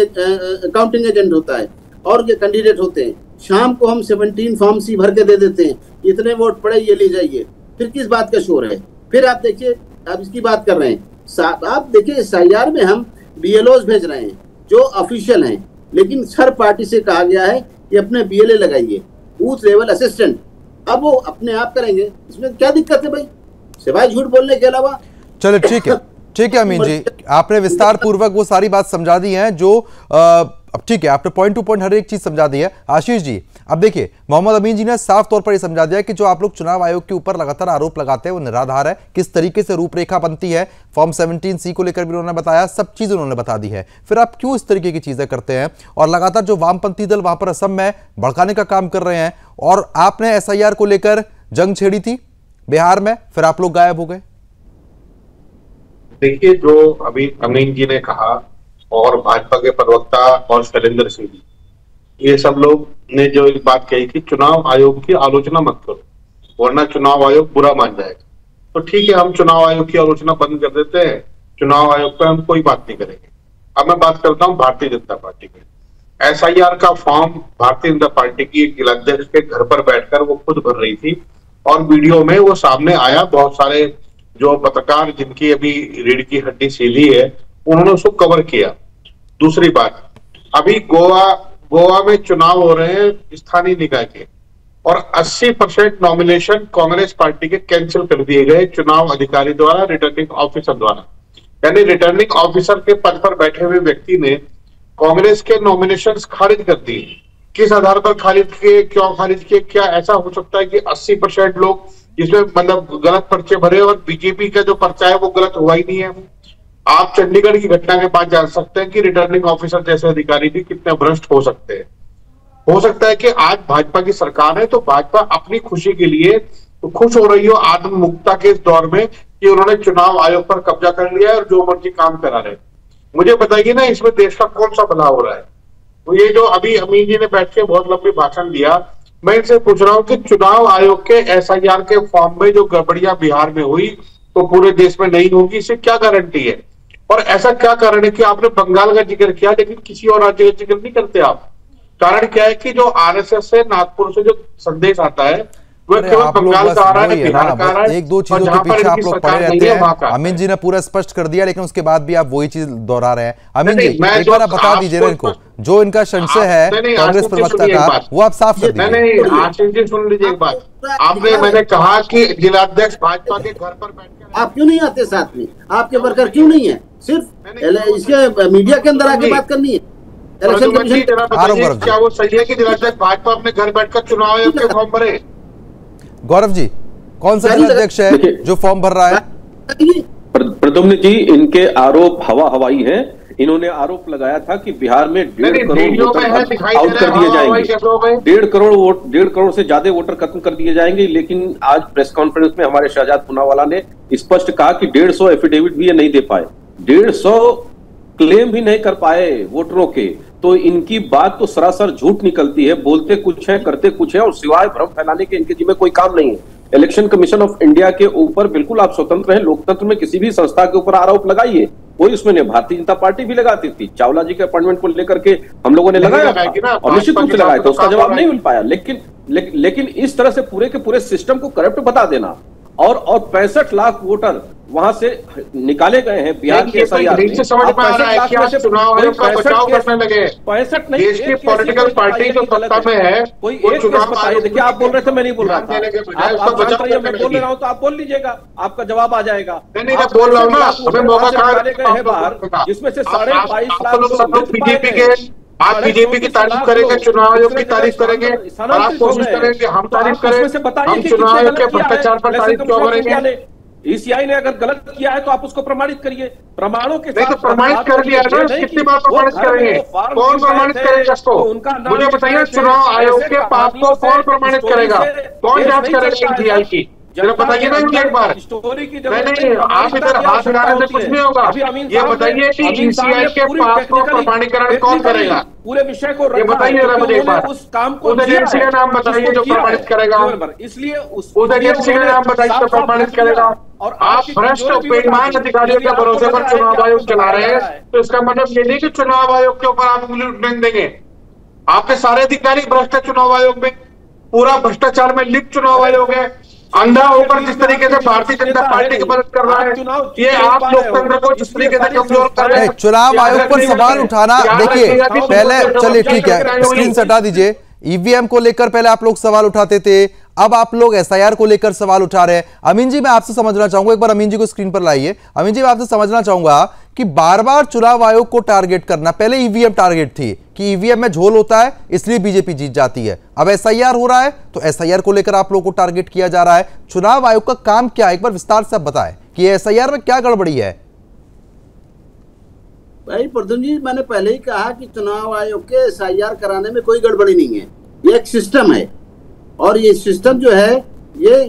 काउंटिंग एजेंट होता है और ये कैंडिडेट होते हैं। शाम को हम 17 फॉर्म सी भर के दे देते हैं, इतने वोट पड़े, ये ले जाइए। फिर किस बात का शोर है? फिर आप देखिए, आप इसकी बात कर रहे हैं, आप देखिए एसआईआर में हम बीएलओज भेज रहे हैं जो ऑफिशियल हैं, लेकिन हर पार्टी से कहा गया है कि अपने बीएलए लगाइए, बूथ लेवल असिस्टेंट। अब वो अपने आप करेंगे, इसमें क्या दिक्कत है भाई, सिवाय झूठ बोलने के अलावा। चलो ठीक है अमीन जी, आपने विस्तार पूर्वक वो सारी बात समझा दी है जो अब ठीक है, आपने पॉइंट टू पॉइंट हर एक चीज समझा दी है। आशीष जी, अब देखिए मोहम्मद अमीन जी ने साफ तौर पर यह समझा दिया कि जो आप लोग चुनाव आयोग के ऊपर लगातार आरोप लगाते हैं वो निराधार है। किस तरीके से रूपरेखा बनती है, फॉर्म 17C को लेकर भी उन्होंने बताया, सब चीज उन्होंने बता दी है। फिर आप क्यों इस तरीके की चीजें करते हैं और लगातार जो वामपंथी दल वहां पर असम में भड़काने का काम कर रहे हैं, और आपने SIR को लेकर जंग छेड़ी थी बिहार में, फिर आप लोग गायब हो गए। देखिए, जो अभी अमीन जी ने कहा और भाजपा के प्रवक्ता और शैलेंद्र सिंह जी, ये सब लोग ने जो एक बात कही कि चुनाव आयोग की आलोचना मत करो वरना चुनाव आयोग बुरा मान जाएगा। तो ठीक है, हम चुनाव आयोग की आलोचना बंद कर देते हैं, चुनाव आयोग पे हम कोई बात नहीं करेंगे। अब मैं बात करता हूँ भारतीय जनता पार्टी की। SIR का फॉर्म भारतीय जनता पार्टी की एक जिलाध्यक्ष के घर पर बैठकर वो खुद भर रही थी और वीडियो में वो सामने आया। बहुत सारे जो पत्रकार जिनकी अभी रीढ़ की हड्डी सीधी है उन्होंने उसको कवर किया। दूसरी बात, अभी गोवा में चुनाव हो रहे हैं स्थानीय निकाय के और 80% नॉमिनेशन कांग्रेस पार्टी के कैंसिल कर दिए गए चुनाव अधिकारी द्वारा, रिटर्निंग ऑफिसर द्वारा। यानी रिटर्निंग ऑफिसर के पद पर बैठे हुए व्यक्ति ने कांग्रेस के नॉमिनेशंस खारिज कर दिए। किस आधार पर खारिज किए, क्यों खारिज किए? क्या ऐसा हो सकता है कि 80% लोग जिसमें मतलब गलत पर्चे भरे और बीजेपी का जो पर्चा है वो गलत हुआ ही नहीं है? आप चंडीगढ़ की घटना के बाद जान सकते हैं कि रिटर्निंग ऑफिसर जैसे अधिकारी भी कितने भ्रष्ट हो सकते हैं। हो सकता है कि आज भाजपा की सरकार है तो भाजपा अपनी खुशी के लिए तो खुश हो रही हो आत्म मुक्ता के इस दौर में कि उन्होंने चुनाव आयोग पर कब्जा कर लिया है और जो मर्जी काम करा रहे। मुझे बताइए ना, इसमें देश का कौन सा भला हो रहा है? तो ये जो अभी अमीन जी ने बैठ के बहुत लंबी भाषण दिया, मैं इनसे पूछ रहा हूं कि चुनाव आयोग के SIR के फॉर्म में जो गड़बड़ियां बिहार में हुई तो पूरे देश में नहीं होगी, इससे क्या गारंटी है? और ऐसा क्या कारण है कि आपने बंगाल का जिक्र किया लेकिन किसी और राज्य का जिक्र नहीं करते आप? कारण क्या है कि जो RSS से नागपुर से जो संदेश आता है वह केवल बंगाल का आ रहा है, बिहार का आ रहा है। एक दो चीजों के पीछे आप लोग पड़े रहते हैं। अमीन जी ने पूरा स्पष्ट कर दिया लेकिन उसके बाद भी आप वही चीज दोहरा रहे हैं। अमीन जी, एक बार आप बता दीजिए इनको, जो इनका संशय है कांग्रेस प्रवक्ता का, वो आप साफ कर दीजिए। नहीं, आशीष जी सुन लीजिए एक बात। मैंने कहा कि जिलाध्यक्ष भाजपा के घर पर बैठ आप क्यों नहीं आते साथ में? आपके वर्कर क्यों नहीं है? सिर्फ इसके मीडिया के अंदर आके बात करनी है। इलेक्शन कमीशन क्या वो सही है कि जिलाध्यक्ष भाजपा अपने घर बैठकर चुनाव आयोग के फॉर्म भरे? गौरव जी, कौन सा जिलाध्यक्ष है जो फॉर्म भर रहा है? प्रद्युम्न जी, इनके आरोप हवाई हैं। इन्होंने आरोप लगाया था कि बिहार में 1.5 करोड़ वोटर आउट कर दिए जाएंगे, 1.5 करोड़ से ज्यादा वोटर खत्म कर दिए जाएंगे। लेकिन आज प्रेस कॉन्फ्रेंस में हमारे शहजाद पूनावाला ने स्पष्ट कहा कि 150 एफिडेविट भी ये नहीं दे पाए, 150 क्लेम भी नहीं कर पाए वोटरों के। तो इनकी बात तो सरासर झूठ निकलती है। बोलते कुछ है, करते कुछ है और सिवाय भ्रम फैलाने के इनके जिम्मे कोई काम नहीं है। इलेक्शन कमीशन ऑफ इंडिया के ऊपर बिल्कुल आप स्वतंत्र हैं। लोकतंत्र में किसी भी संस्था के ऊपर आरोप लगाइए, कोई उसमें नहीं। भारतीय जनता पार्टी भी लगाती थी, चावला जी के अपॉइंटमेंट को लेकर के हम लोगों ने लगाया था और निश्चित रूप से लगाया था, उसका जवाब नहीं मिल पाया। लेकिन इस तरह से पूरे के पूरे सिस्टम को करप्ट बता देना और 65 लाख वोटर वहां से निकाले गए हैं बिहार के SIR में। समझ में आ रहा है कि आप चुनाव आयोग का बचाव करने लगे। 65 नहीं, देश की पॉलिटिकल पार्टी जो सत्ता में है कोई एक केस बताइए। देखिए, आप बोल रहे थे, मैं नहीं बोल रहा था। आप मैं बोल रहा हूँ तो आप बोल लीजिएगा, आपका जवाब आ जाएगा। नहीं, मैं बोल रहा हूँ ना, हमें मौका गए हैं बाहर, जिसमें से 22.5 लाख बीजेपी के। आप बीजेपी की तारीफ करेंगे, चुनाव आयोग की तारीफ करेंगे और आप कोशिश करेंगे हम तारीफ करें। हम चुनाव आयोग के भ्रष्टाचार पर तारीफ क्यों करेंगे? ECI ने अगर गलत किया है तो आप उसको प्रमाणित करिए, प्रमाणों के साथ। तो प्रमाणित कर दिया ना, कितनी बार प्रमाणित करेंगे? कौन प्रमाणित करेगा इसको? मुझे बताइए, चुनाव आयोग के पास को कौन प्रमाणित करेगा? कौन जांच करेगा ECI की? जरा बताइए ना मुझे एक बार। स्टोरी की नहीं, आप इधर हाथ हिलाने से कुछ नहीं होगा। ये बताइए कि ECI के पास को प्रमाणीकरण कौन करेगा? पूरे विषय को ये बताइए ना मुझे एक बार। उस काम को उस एजेंसी का नाम बताइए जो प्रमाणित करेगा। इसलिए उस एजेंसी का नाम बताइए जो प्रमाणित करेगा। और आप भ्रष्ट बेईमान अधिकारियों के भरोसे पर चुनाव आयोग चला रहे हैं, तो इसका मतलब ये नहीं कि चुनाव आयोग के ऊपर आप उंगली उठने देंगे। आपके सारे अधिकारी भ्रष्ट है चुनाव आयोग में, पूरा भ्रष्टाचार में लिप्त चुनाव आयोग है। अंधा होकर जिस तरीके से भारतीय जनता पार्टी की मदद कर रहा है, ये आप लोकतंत्र को जिस तरीके से कमजोर कर रहे हैं। चुनाव आयोग पर सवाल उठाना, देखिए पहले, चलिए ठीक है, स्क्रीन से हटा दीजिए। EVM को लेकर पहले आप लोग सवाल उठाते थे, अब आप लोग एसआईआर को लेकर सवाल उठा रहे हैं। अमीन जी, मैं आपसे समझना चाहूंगा, एक बार अमीन जी को स्क्रीन पर लाइए। अमीन जी, मैं आपसे समझना चाहूंगा कि बार बार चुनाव आयोग को टारगेट करना, पहले ईवीएम टारगेट थी कि ईवीएम में झोल होता है इसलिए बीजेपी जीत जाती है, अब एसआईआर हो रहा है तो एसआईआर को लेकर आप लोगों को टारगेट किया जा रहा है। चुनाव आयोग का काम क्या है, एक बार विस्तार से आप बताएं कि एसआईआर में क्या गड़बड़ी है। भाई प्रद्युम्न जी, मैंने पहले ही कहा कि चुनाव आयोग के एसआईआर कराने में कोई गड़बड़ी नहीं है, ये एक सिस्टम है और ये सिस्टम जो है ये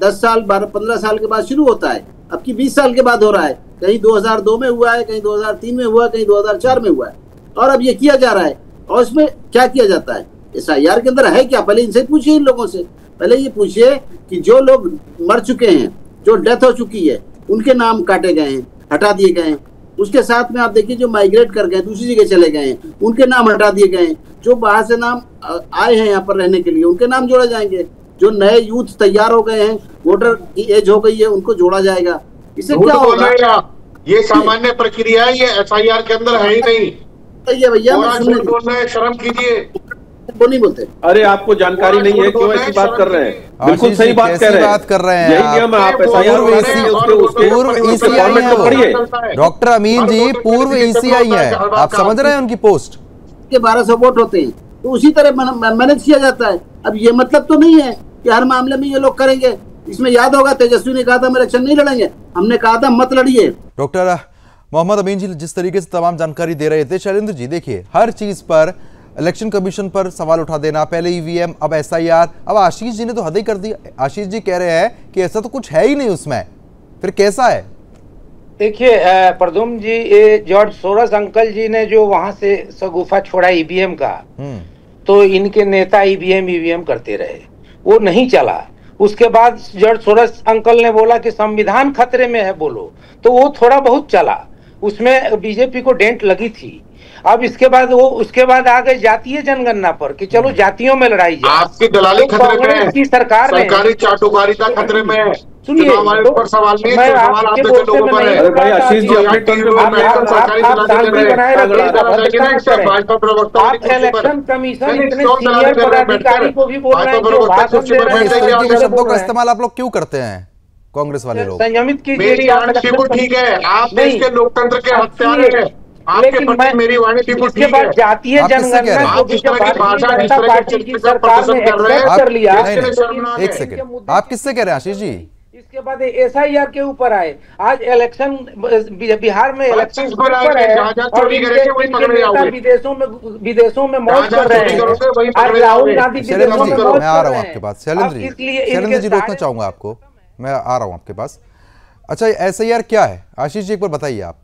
10 साल 12-15 साल के बाद शुरू होता है। अब की 20 साल के बाद हो रहा है, कहीं 2002 में हुआ है, कहीं 2003 में हुआ है, कहीं 2004 में हुआ है और अब ये किया जा रहा है। और इसमें क्या किया जाता है, एसआईआर के अंदर है क्या, पहले इनसे पूछिए, इन लोगों से पहले ये पूछिए कि जो लोग मर चुके हैं, जो डेथ हो चुकी है, उनके नाम काटे गए हैं, हटा दिए गए हैं। उसके साथ में आप देखिए जो माइग्रेट कर गए, दूसरी जगह चले गए हैं, उनके नाम हटा दिए गए हैं। जो बाहर से नाम आए हैं यहाँ पर रहने के लिए, उनके नाम जोड़े जाएंगे। जो नए यूथ तैयार हो गए हैं, वोटर की एज हो गई है, उनको जोड़ा जाएगा। इससे क्या होगा? ये सामान्य प्रक्रिया है, ये एसआईआर के अंदर है ही नहीं। भैया शर्म कीजिए, वो नहीं बोलते। अरे आपको जानकारी नहीं है, क्यों ऐसी बात कर रहे हैं? बिल्कुल सही बात कह रहे हैं। यही नियम है, आप एसआईआर पूर्व ईसीआई है डॉक्टर अमीन जी, पूर्व ईसीआई है, आप समझ रहे हैं उनकी पोस्ट के 1200 वोट होते हैं, तो उसी तरह मैनेज किया जाता है। अब ये मतलब तो नहीं है कि हर मामले में ये लोग करेंगे। इसमें याद होगा तेजस्वी ने कहा था हम इलेक्शन नहीं लड़ेंगे, हमने कहा था मत लड़िए। डॉक्टर मोहम्मद अमीन जी जिस तरीके से तमाम जानकारी दे रहे थे, शैलेंद्र जी देखिए हर चीज पर इलेक्शन कमीशन पर सवाल उठा देना, पहले ईवीएम अब एसआईआर, अब आशीष जी ने तो हद ही कर दी। आशीष जी कह रहे हैं कि ऐसा तो कुछ है ही नहीं उसमें, फिर कैसा है? देखिए प्रद्युम्न जी, ये जॉर्ज सोरस अंकल जी ने जो वहां से शगुफा छोड़ा ईवीएम का, तो इनके नेता ईवीएम करते रहे, वो नहीं चला। उसके बाद जॉर्ज सोरस अंकल ने बोला कि संविधान खतरे में है बोलो, तो वो थोड़ा बहुत चला, उसमें बीजेपी को डेंट लगी थी। अब इसके बाद वो उसके बाद आ गए जातीय जनगणना पर कि चलो जातियों में लड़ाई जाए। आपकी दलाली तो खतरे में है, की सरकार ने सरकारी चाटुकारिता खतरे में है। सुनिए, पर सवाल नहीं, सवाल आप जैसे लोगों पर है। अरे भाई आशीष जी, अपने टर्न पे आप शांति बनाए रखिए, आप इलेक्शन कमीशन इतने सीनियर पदाधिकारी को भी बोल रहे हैं जो भाषण दे रहे हैं, इस तरीके के शब्दों का इस्तेमाल आप लोग क्यों करते हैं कांग्रेस वाले लोग? संयमित कीजिए। मेरी वाणी बिल्कुल ठीक है, आप देश के लोकतंत्र के हत्यारे हैं, आपके प्रति मेरी वाणी बिल्कुल ठीक है। जातीय जनगणना को भारतीय जनता पार्टी की सरकार ने एक्सेप्ट कर लिया। एक सेकंड, आप किससे कह रहे हैं आशीष जी? इसके बाद एसआईआर के ऊपर आए, आज इलेक्शन बिहार में इलेक्शन ऊपर है और विदेशों में मौज कर रहे हैं। आज राहुल गांधी विदेशों में मौज कर रहे हैं। आपके पास शैलेंद्र जी रोकना चाहूंगा आपको, मैं आ रहा हूं आपके पास। अच्छा एसआईआर क्या है आशीष जी, एक बार बताइए आप।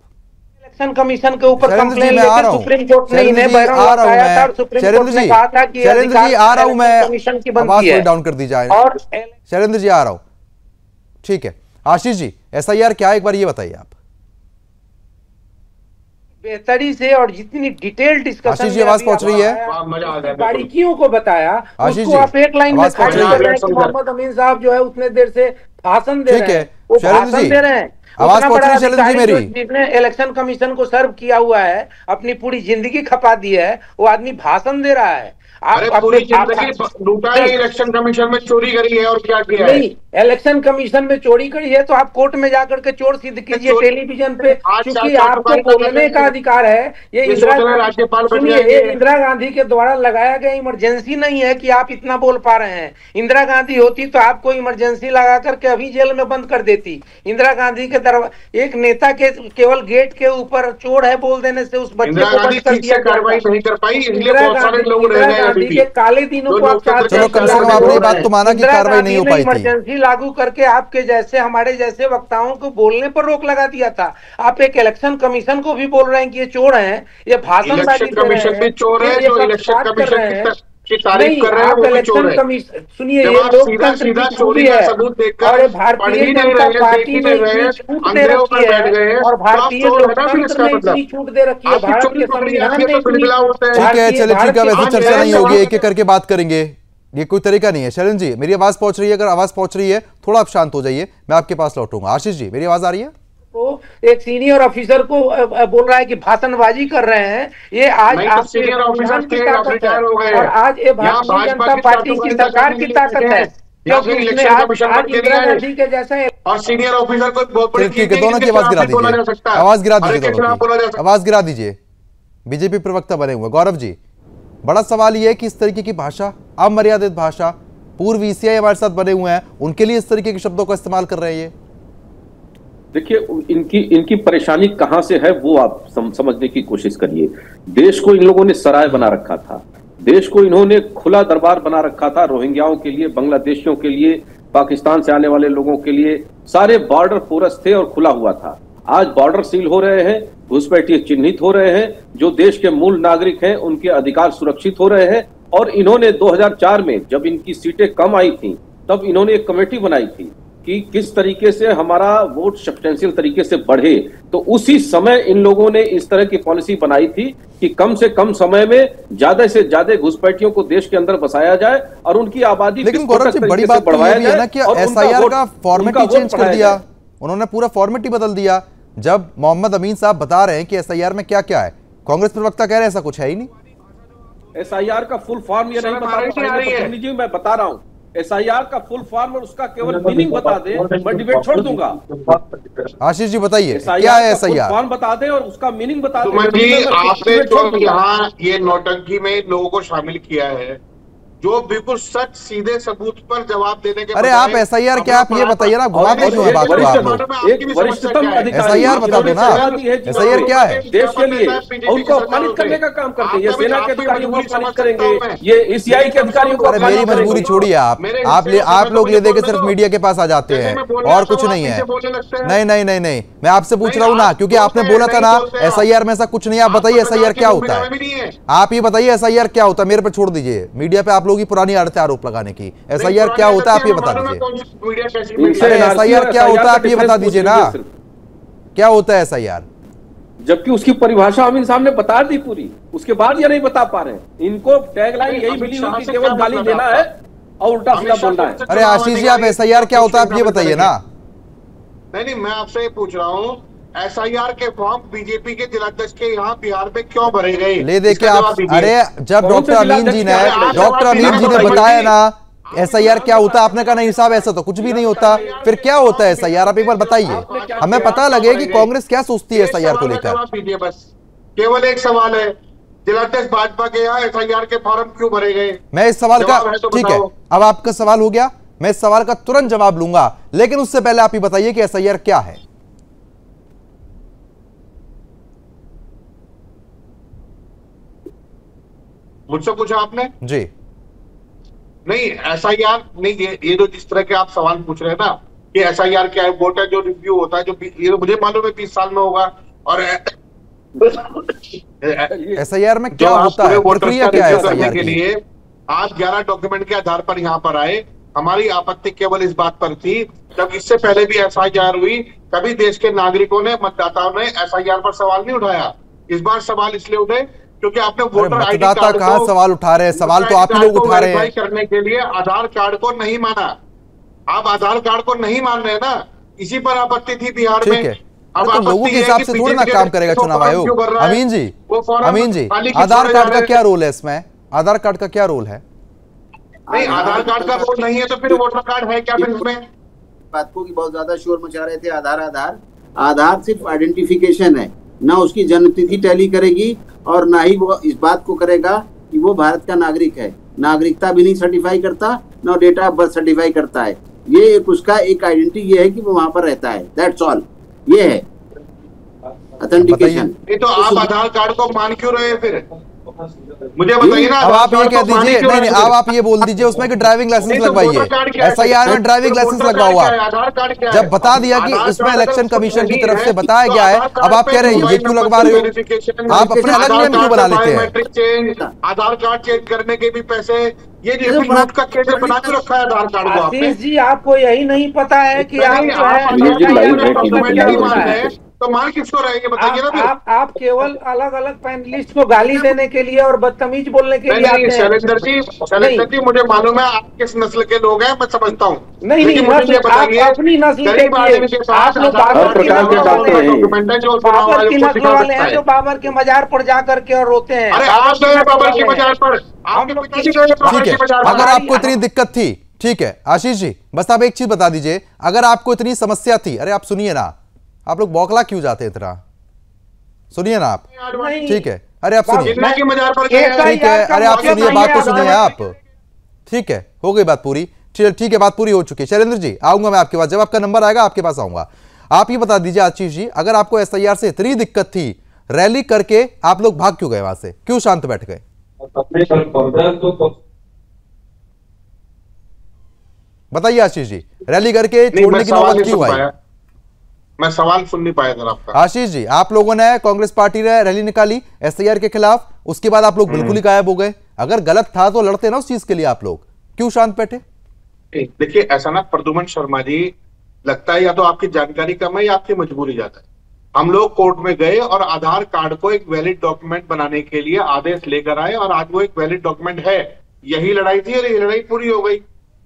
इलेक्शन कमीशन के ऊपर कंप्लेन लेकर सुप्रीम कोर्ट ने इन्हें बैरन लगाया था और सुप्रीम कोर्ट ने कहा था कि शैलेंद्र जी आ रहा हूं मैं, कमीशन की आवाज बनती है डाउन कर दी जाए। और शैलेंद्र जी आ रहा हूं, ठीक है। आशीष जी एसआईआर क्या है एक बार ये बताइए आप। बेहतरी से और जितनी डिटेल डिस्कशन आशीष जी आवाज पहुंच रही है, बारीकियों को बताया, उसको आप एक लाइन में खड़े कर रहे हैं कि मोहम्मद अमीन साहब जो है उतने देर से भाषण दे रहे हैं, वो भाषण दे रहे हैं। आवाज पहुंच रही है शैलेंद्र जी मेरी? जिसने इलेक्शन कमीशन को सर्व किया हुआ है, अपनी पूरी जिंदगी खपा दी है, वो आदमी भाषण दे रहा है। अरे पूरी जिंदगी लूटा है, इलेक्शन कमीशन में चोरी करी है और क्या किया है? नहीं, इलेक्शन कमीशन में चोरी करी है तो आप कोर्ट में जाकर के चोर सिद्ध कीजिए टेलीविजन पे, क्योंकि आपको बोलने का अधिकार है। ये इंदिरा गांधी के द्वारा लगाया गया इमरजेंसी नहीं है कि आप इतना बोल पा रहे हैं। इंदिरा गांधी होती तो आपको इमरजेंसी लगा करके अभी जेल में बंद कर देती। इंदिरा गांधी के एक नेता के केवल गेट के ऊपर चोर है बोल देने से उस बच्चे को बंद कर दिया। कार्रवाई नहीं कर पाई, इसलिए बहुत सारे लोग रह गए। के काले दिनों को आप चलो कम से कम आपने बात तो माना कि कार्रवाई नहीं हो पाई थी। इमरजेंसी लागू करके आपके जैसे हमारे जैसे वक्ताओं को बोलने पर रोक लगा दिया था। आप एक इलेक्शन कमीशन को भी बोल रहे हैं कि ये चोर हैं, ये भाषणबाजी कर रहे हैं, चोर है जो इलेक्शन कमीशन की तारीफ कर रहे हैं, वो इलेक्शन कमीशन सुनिए, ये लोकतंत्र की चोरी है और भारतीय जनता पार्टी ने इतनी छूट दे रखी है और भारतीय लोकतंत्र ने इतनी छूट दे रखी है, भारत के संविधान ने। ठीक है चलिए, ठीक है, वैसे चर्चा नहीं होगी, एक एक करके बात करेंगे, ये कोई तरीका नहीं है। शैलेंद्र जी मेरी आवाज पहुंच रही है? अगर आवाज पहुंच रही है थोड़ा आप शांत हो जाइए, मैं आपके पास लौटूंगा। आशीष जी मेरी आवाज आ रही है? तो एक सीनियर ऑफिसर को बोल रहा है कि भाषणबाजी कर रहे हैं, ये आज सीनियर ऑफिसर की ताकत है और आज ये भारतीय जनता पार्टी की सरकार की ताकत है। या फिर इलेक्शन कमीशन बन के दिया है के जैसा और सीनियर ऑफिसर को बहुत बड़ी ठीक है, दोनों की आवाज गिरा दीजिए, आवाज गिरा दीजिए, दोनों की आवाज गिरा दीजिए। बीजेपी प्रवक्ता बने हुए गौरव जी, बड़ा सवाल यह है कि इस तरीके की भाषा, अमर्यादित भाषा, पूर्व ईसीआई हमारे साथ बने हुए हैं, उनके लिए इस तरीके के शब्दों का इस्तेमाल कर रहे हैं। देखिए, इनकी परेशानी कहां से है वो आप समझने की कोशिश करिए। देश को इन लोगों ने सराय बना रखा था, देश को इन्होंने खुला दरबार बना रखा था, रोहिंग्याओं के लिए, बांग्लादेशियों के लिए, पाकिस्तान से आने वाले लोगों के लिए सारे बॉर्डर पोरस थे और खुला हुआ था। आज बॉर्डर सील हो रहे हैं, घुसपैठिए चिन्हित हो रहे हैं, जो देश के मूल नागरिक हैं उनके अधिकार सुरक्षित हो रहे हैं। और इन्होंने 2004 में जब इनकी सीटें कम आई थी तब इन्होंने एक कमेटी बनाई थी कि किस तरीके से हमारा वोट सब्सटेंशियल तरीके से बढ़े। तो उसी समय इन लोगों ने इस तरह की पॉलिसी बनाई थी कि कम से कम समय में ज्यादा से ज्यादा घुसपैठियों को देश के अंदर बसाया जाए और उनकी आबादी लेकिन गौरव जी बड़ी बात तो ये भी है ना कि एसआईआर का फॉर्मेट ही चेंज कर दिया, उन्होंने पूरा फॉर्मेट ही बदल दिया। जब मोहम्मद अमीन साहब बता रहे हैं कि एसआईआर में क्या क्या है, कांग्रेस प्रवक्ता कह रहे हैं ऐसा कुछ है ही नहीं। एसआईआर का फुल फॉर्म ये नहीं बता, मैं बता रहा हूँ एसआईआर का फुल फॉर्म और उसका केवल मीनिंग बता दे, मैं डिबेट छोड़ दूंगा। आशीष जी बताइए क्या है एसआईआर, फॉर्म बता दे और उसका मीनिंग बता दे। आपने जो यहाँ ये नौटंकी में लोगों को शामिल किया है, जो बिल्कुल सच सीधे सबूत पर जवाब देने के, अरे आप एसआईआर क्या, आप ये बताइए ना, घुमा दे क्यों बात को आप, एसआईआर बता दो ना, एसआईआर क्या है देश के लिए, उनको अपमानित करने का काम करते हैं। ये सेना के अधिकारियों को अपमानित करेंगे, ये ईसीआई के अधिकारियों को। अरे मेरी मजबूरी छोड़िए, आप लोग ले देके सिर्फ मीडिया के पास आ जाते हैं और कुछ नहीं है। नहीं नहीं नहीं नहीं, मैं आपसे पूछ रहा हूँ ना, क्योंकि आपने बोला था ना एसआईआर में ऐसा कुछ नहीं। आप बताइए एसआईआर क्या होता है, आप ये बताइए एसआईआर क्या होता है, मेरे पर छोड़ दीजिए, मीडिया पे आप लोग की पुरानी आदत है आरोप लगाने की। एसआईआर क्या होता है आप ये बता दीजिए। एसआईआर क्या होता है आप ये बता दीजिए ना, क्या होता है एसआईआर? जबकि उसकी परिभाषा अमीन साहब ने बता दी पूरी, उसके बाद ये नहीं बता पा रहे। इनको टैगलाइन यही मिली हुई कि केवल गाली देना है और उल्टा सीधा बोलना है। अरे आशीष जी, आप एसआईआर क्या होता है आप ये बताइए ना। नहीं, मैं आपसे ये पूछ रहा हूँ एसआईआर के फॉर्म बीजेपी के जिलाध्यक्ष के यहाँ बिहार में क्यों भरे गए? ले दे के आप, अरे जब डॉक्टर अमीन जी ने बताया ना एसआईआर क्या होता, आपने कहा नहीं साहब ऐसा तो कुछ भी नहीं होता। फिर क्या होता है एसआईआर, आप एक बार बताइए, हमें पता लगे कि कांग्रेस क्या सोचती है एसआईआर को लेकर। बस केवल एक सवाल है, जिलाध्यक्ष भाजपा के यहाँ एसआईआर के फॉर्म क्यों भरे गए? मैं इस सवाल का, ठीक है अब आपका सवाल हो गया, मैं इस सवाल का तुरंत जवाब लूंगा, लेकिन उससे पहले आप ये बताइए कि एसआईआर क्या है। मुझसे पूछा आपने जी? नहीं, एसआईआर नहीं, ये जो जिस तरह के आप सवाल पूछ रहे हैं ना कि एसआईआर क्या है, वोट है जो रिव्यू होता है, जो ये मुझे मालूम है 20 साल में होगा। और एसआईआर में क्या होता है, प्रक्रिया क्या है एसआईआर के लिए? आज 11 डॉक्यूमेंट के आधार पर यहाँ पर आए। हमारी आपत्ति केवल इस बात पर थी, जब इससे पहले भी एसआईआर हुई कभी देश के नागरिकों ने, मतदाताओं ने एसआईआर पर सवाल नहीं उठाया। इस बार सवाल इसलिए उठे क्योंकि आपने वोटर आईडी कार्ड कहां सवाल उठा रहे हैं, सवाल तो आप ही लोग उठा रहे हैं। करने के लिए आधार कार्ड को नहीं माना, आप आधार कार्ड को नहीं मान रहे ना, इसी पर आपत्ति थी बिहार में। अब तो लोगों के हिसाब से थोड़ी ना काम करेगा चुनाव आयोग। अमीन जी, आधार कार्ड का क्या रोल है इसमें, आधार कार्ड का क्या रोल है? नहीं, आधार कार्ड का रोल नहीं है तो फिर वोटर कार्ड है क्या? फिर इसमें बातों की बहुत ज्यादा शोर मचा रहे थे। आधार सिर्फ आइडेंटिफिकेशन है, ना उसकी जन्मतिथि टैली करेगी और ना ही वो इस बात को करेगा कि वो भारत का नागरिक है। नागरिकता भी नहीं सर्टिफाई करता, ना डेट ऑफ बर्थ सर्टिफाई करता है। ये एक उसका एक आइडेंटिटी ये है कि वो वहां पर रहता है, दैट्स ऑल। ये है ऑथेंटिकेशन। तो आप आधार कार्ड को मान क्यों रहे हैं फिर? मुझे बताइए ना। अब आप ये कह दीजिए, नहीं अब आप ये बोल दीजिए उसमें कि ड्राइविंग लाइसेंस लगवाइए। एसआईआर में ड्राइविंग लाइसेंस लगा हुआ, जब बता दिया कि इसमें इलेक्शन कमीशन की तरफ से बताया गया है, अब आप कह रहे हैं ये क्यों लगवा रहे हो? आप अपने अलग नियम क्यों बना लेते हैं? आधार कार्ड चेंज करने के भी पैसे, ये नोट का कैसे बना के रखा है आधार कार्ड को आपने? जी आपको यही नहीं पता है कि आप तो मान किसको रहेंगे बताइए ना। आप केवल अलग अलग पैनलिस्ट को गाली देने के लिए और बदतमीज बोलने के लिए आते हैं। शैलेंद्र जी मुझे मालूम है आप किस नस्ल के लोग हैं, मैं समझता हूँ। नहीं, आप अपनी नस्ल के आप लोग बाबर की नस्ल वाले हैं जो बाबर के मजार पर जा करके और रोते हैं। अरे आप बाबर के मजार पर, ठीक है, अगर आपको इतनी दिक्कत थी ठीक है आशीष जी, बस आप एक चीज बता दीजिए, अगर आपको इतनी समस्या थी, अरे आप सुनिए ना, आप लोग बौखला क्यों जाते हैं इतना, सुनिए ना आप, ठीक है, अरे आप सुनिए, ठीक है, अरे आप सुनिए, बात तो सुनिए आप, ठीक है, हो गई बात पूरी, ठीक है, बात पूरी हो चुकी है। शैलेंद्र जी आऊंगा मैं आपके पास, जब आपका नंबर आएगा आपके पास आऊंगा। आप ये बता दीजिए आशीष जी, अगर आपको एसआईआर से इतनी दिक्कत थी, रैली करके आप लोग भाग क्यों गए वहां से, क्यों शांत बैठ गए? बताइए आशीष जी, रैली करके छोड़ने की नौबत क्यों आई? मैं सवाल सुन नहीं पाया सर आपका। आशीष जी, आप लोगों ने, कांग्रेस पार्टी ने रैली निकाली एसआईआर के खिलाफ, उसके बाद आप लोग बिल्कुल ही गायब हो गए। अगर गलत था तो लड़ते ना उस चीज के लिए, आप लोग क्यों शांत बैठे? देखिए ऐसा ना प्रद्युमन शर्मा जी, लगता है या तो आपकी जानकारी कम है या आपकी मजबूरी ज्यादा है। हम लोग कोर्ट में गए और आधार कार्ड को एक वैलिड डॉक्यूमेंट बनाने के लिए आदेश लेकर आए और आज वो एक वैलिड डॉक्यूमेंट है। यही लड़ाई थी और ये लड़ाई पूरी हो गई।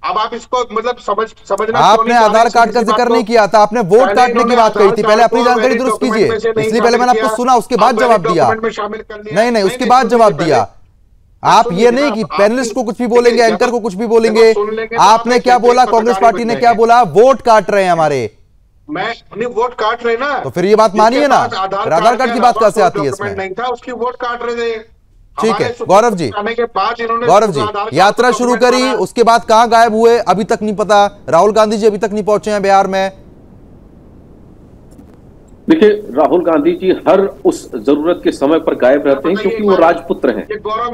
अब आप इसको मतलब समझना, आपने आधार कार्ड का जिक्र नहीं किया था, आपने वोट काटने की बात कही थी। पहले अपनी जानकारी दुरुस्त कीजिए, इसलिए पहले मैंने आपको सुना, उसके बाद जवाब दिया। नहीं, उसके बाद जवाब दिया। आप ये नहीं कि पैनलिस्ट को कुछ भी बोलेंगे, एंकर को कुछ भी बोलेंगे। आपने क्या बोला, कांग्रेस पार्टी ने क्या बोला? वोट काट रहे हैं हमारे। मैं वोट काट रहे ना, तो फिर ये बात मानिए ना, आधार कार्ड की बात कैसे आती है इसमें? नहीं था, उसकी वोट काट रहे थे। ठीक है गौरव जी, गौरव जी, यात्रा शुरू करी, उसके बाद कहां गायब हुए अभी तक नहीं पता। राहुल गांधी जी अभी तक नहीं पहुंचे हैं बिहार में। देखिए राहुल गांधी जी हर उस जरूरत के समय पर गायब रहते हैं, क्योंकि वो राजपुत्र हैं,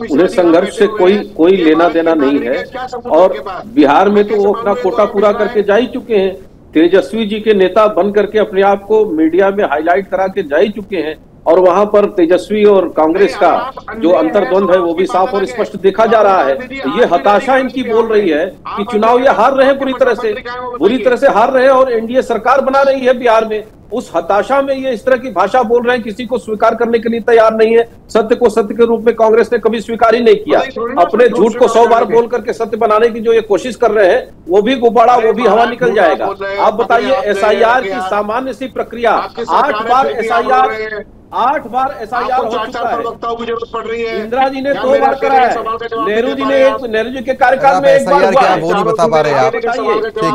उन्हें संघर्ष से कोई लेना देना नहीं है। और बिहार में तो वो अपना कोटा पूरा करके जा ही चुके हैं। तेजस्वी जी के नेता बन करके अपने आप को मीडिया में हाईलाइट करा के जा ही चुके हैं। और वहां पर तेजस्वी और कांग्रेस का जो अंतर्द्वंद है वो भी साफ और स्पष्ट देखा जा रहा है। ये हताशा इनकी बोल रही है कि चुनाव ये हार रहे हैं, बुरी तरह से हार रहे हैं और एनडीए सरकार बना रही है बिहार में। उस हताशा में ये इस तरह की भाषा बोल रहे हैं, किसी को स्वीकार करने के लिए तैयार नहीं है। सत्य को सत्य के रूप में कांग्रेस ने कभी स्वीकार ही नहीं किया। अपने झूठ को 100 बार बोल करके सत्य बनाने की जो ये कोशिश कर रहे हैं, वो भी गुब्बारा, वो भी हवा निकल जाएगा। आप बताइए, एसआईआर की सामान्य सी प्रक्रिया, 8 बार एसआईआर हो चुका है। इंदिरा जी ने 2 बार कराया है, नेहरू जी के कार्यकाल में 1 बार हुआ है। वो नहीं बता पा रहे आप।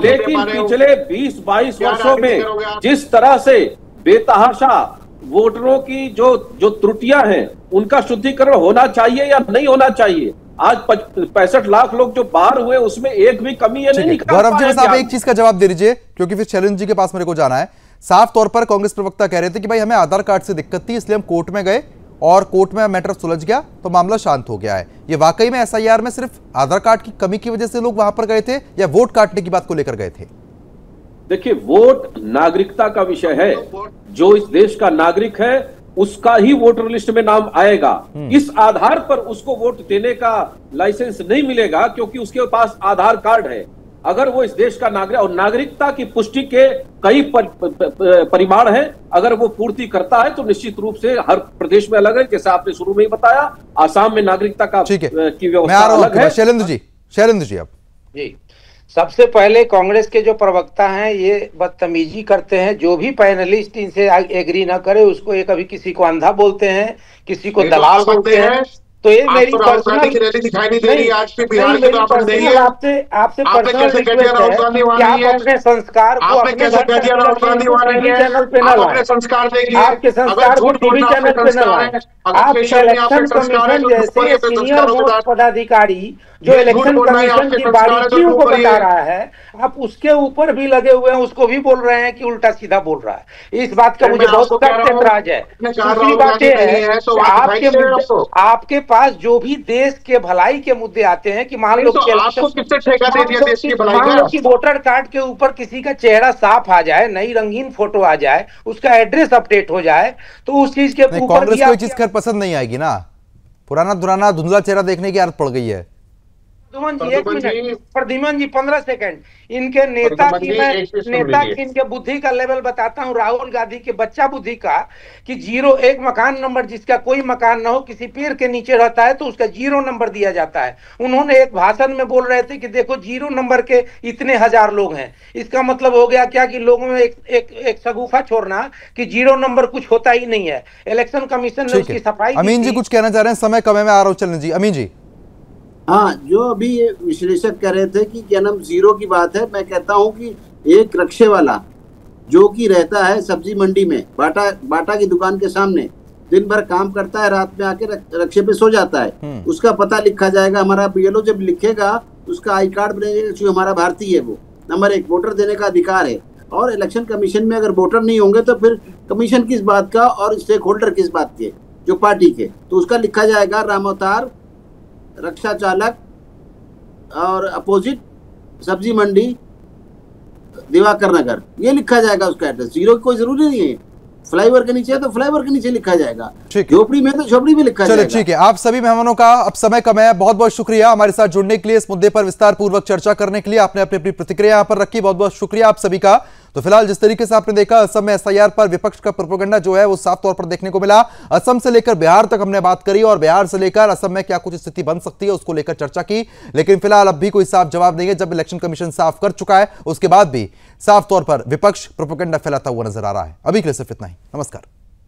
लेकिन पिछले 20-22 वर्षों में जिस तरह से बेतहाशा वोटरों की जो त्रुटियां हैं, उनका शुद्धिकरण होना चाहिए या नहीं होना चाहिए? आज 65 लाख लोग जो बाहर हुए, उसमें एक भी कमी है नहीं। गौरव जी, बस आप एक चीज का जवाब दे दीजिए, क्योंकि फिर शैलेंद्र जी के पास मेरे को जाना है। साफ तौर पर कांग्रेस प्रवक्ता कह रहे थे कि भाई हमें आधार कार्ड से दिक्कत थी, इसलिए हम कोर्ट में गए और कोर्ट में मैटर सुलझ गया तो मामला शांत हो गया है। ये वाकई में एसआईआर में सिर्फ आधार कार्ड की कमी की वजह से लोग वहां पर गए थे या वोट काटने की बात को लेकर गए थे? देखिए, वोट नागरिकता का विषय है। जो इस देश का नागरिक है उसका ही वोटर लिस्ट में नाम आएगा। इस आधार पर उसको वोट देने का लाइसेंस नहीं मिलेगा, क्योंकि उसके पास आधार कार्ड है। अगर वो इस देश का नागरिक, और नागरिकता की पुष्टि के कई परिमाण हैं, अगर वो पूर्ति करता है तो निश्चित रूप से हर प्रदेश में अलग है। जैसे आपने शुरू में ही बताया, आसाम में नागरिकता का की व्यवस्था अलग है। शैलेंद्र जी अब जी, सबसे पहले कांग्रेस के जो प्रवक्ता हैं ये बदतमीजी करते हैं। जो भी पैनलिस्ट इनसे एग्री ना करे उसको ये कभी किसी को अंधा बोलते हैं, किसी को दलाल बोलते हैं। तो ये मेरी पर्सनल दिखाई नहीं दे रही आज के बिहार के आपसे पर्सनल रिक्वेस्ट है कि आप अपने संस्कार को अपने चैनल पे न लाएं, आपके संस्कार को टीवी चैनल पे न लाएं। आप इलेक्शन कमीशन जैसे सीनियर मोस्ट पदाधिकारी जो इलेक्शन कमीशन की बारीकियों को बता रहा है, आप उसके ऊपर भी लगे हुए हैं, उसको भी बोल रहे हैं कि उल्टा सीधा बोल रहा है। इस बात का मुझे बहुत सख्त ऐतराज है। दूसरी बात यह है आपके पास जो भी देश के भलाई के मुद्दे आते हैं कि मान लो कि वोटर कार्ड के ऊपर किसी का चेहरा साफ आ जाए, नई रंगीन फोटो आ जाए, उसका एड्रेस अपडेट हो जाए, तो उस चीज के ऊपर कांग्रेस को चीज खैर पसंद नहीं आएगी ना। पुराना दुराना धुंधला चेहरा देखने की आदत पड़ गई है। प्रद्युमन जी 15 सेकंड, इनके नेता की इनके बुद्धि का लेवल बताता हूँ। राहुल गांधी के बच्चा बुद्धि का कि 01 मकान नंबर, जिसका कोई मकान ना हो, किसी पेड़ के नीचे रहता है तो उसका 0 नंबर दिया जाता है। उन्होंने एक भाषण में बोल रहे थे कि देखो 0 नंबर के इतने हजार लोग हैं। इसका मतलब हो गया क्या कि लोगों में एक शगुफा छोड़ना कि 0 नंबर कुछ होता ही नहीं है। इलेक्शन कमीशन ने उसकी सफाई। अमीन जी कुछ कहना चाह रहे हैं, समय कम है, मैं आ रहा हूँ। चलें जी, अमीन जी। हाँ, जो अभी ये विश्लेषक कह रहे थे कि क्या नाम जीरो की बात है, मैं कहता हूँ कि एक रक्शे वाला जो कि रहता है सब्जी मंडी में, बाटा की दुकान के सामने, दिन भर काम करता है, रात में आके रक्शे पे सो जाता है, उसका पता लिखा जाएगा। हमारा बीएलओ जब लिखेगा उसका आई कार्ड बनेगा कि हमारा भारतीय है, वो नंबर 1 वोटर देने का अधिकार है। और इलेक्शन कमीशन में अगर वोटर नहीं होंगे तो फिर कमीशन किस बात का और स्टेक होल्डर किस बात के, जो पार्टी के, तो उसका लिखा जाएगा राम अवतार, रक्षा चालक और अपोजिट सब्जी मंडी दिवाकर नगर, ये लिखा जाएगा उसका एड्रेस। जीरो की कोई जरूरी नहीं है, फ्लाईओवर के नीचे है तो फ्लाईओवर के नीचे लिखा जाएगा, झोपड़ी में तो झोपड़ी में लिखा जाएगा। ठीक है, आप सभी मेहमानों का अब समय कम है, बहुत बहुत शुक्रिया हमारे साथ जुड़ने के लिए, इस मुद्दे पर विस्तार पूर्वक चर्चा करने के लिए। आपने अपनी अपनी प्रतिक्रिया यहां पर रखी, बहुत बहुत शुक्रिया आप सभी का। तो फिलहाल जिस तरीके से आपने देखा असम में एसआईआर पर विपक्ष का प्रोपेगेंडा जो है वो साफ तौर पर देखने को मिला। असम से लेकर बिहार तक हमने बात करी और बिहार से लेकर असम में क्या कुछ स्थिति बन सकती है उसको लेकर चर्चा की, लेकिन फिलहाल अब भी कोई साफ जवाब नहीं है। जब इलेक्शन कमीशन साफ कर चुका है उसके बाद भी साफ तौर पर विपक्ष प्रोपेगेंडा फैलाता हुआ नजर आ रहा है। अभी के लिए सिर्फ इतना ही, नमस्कार।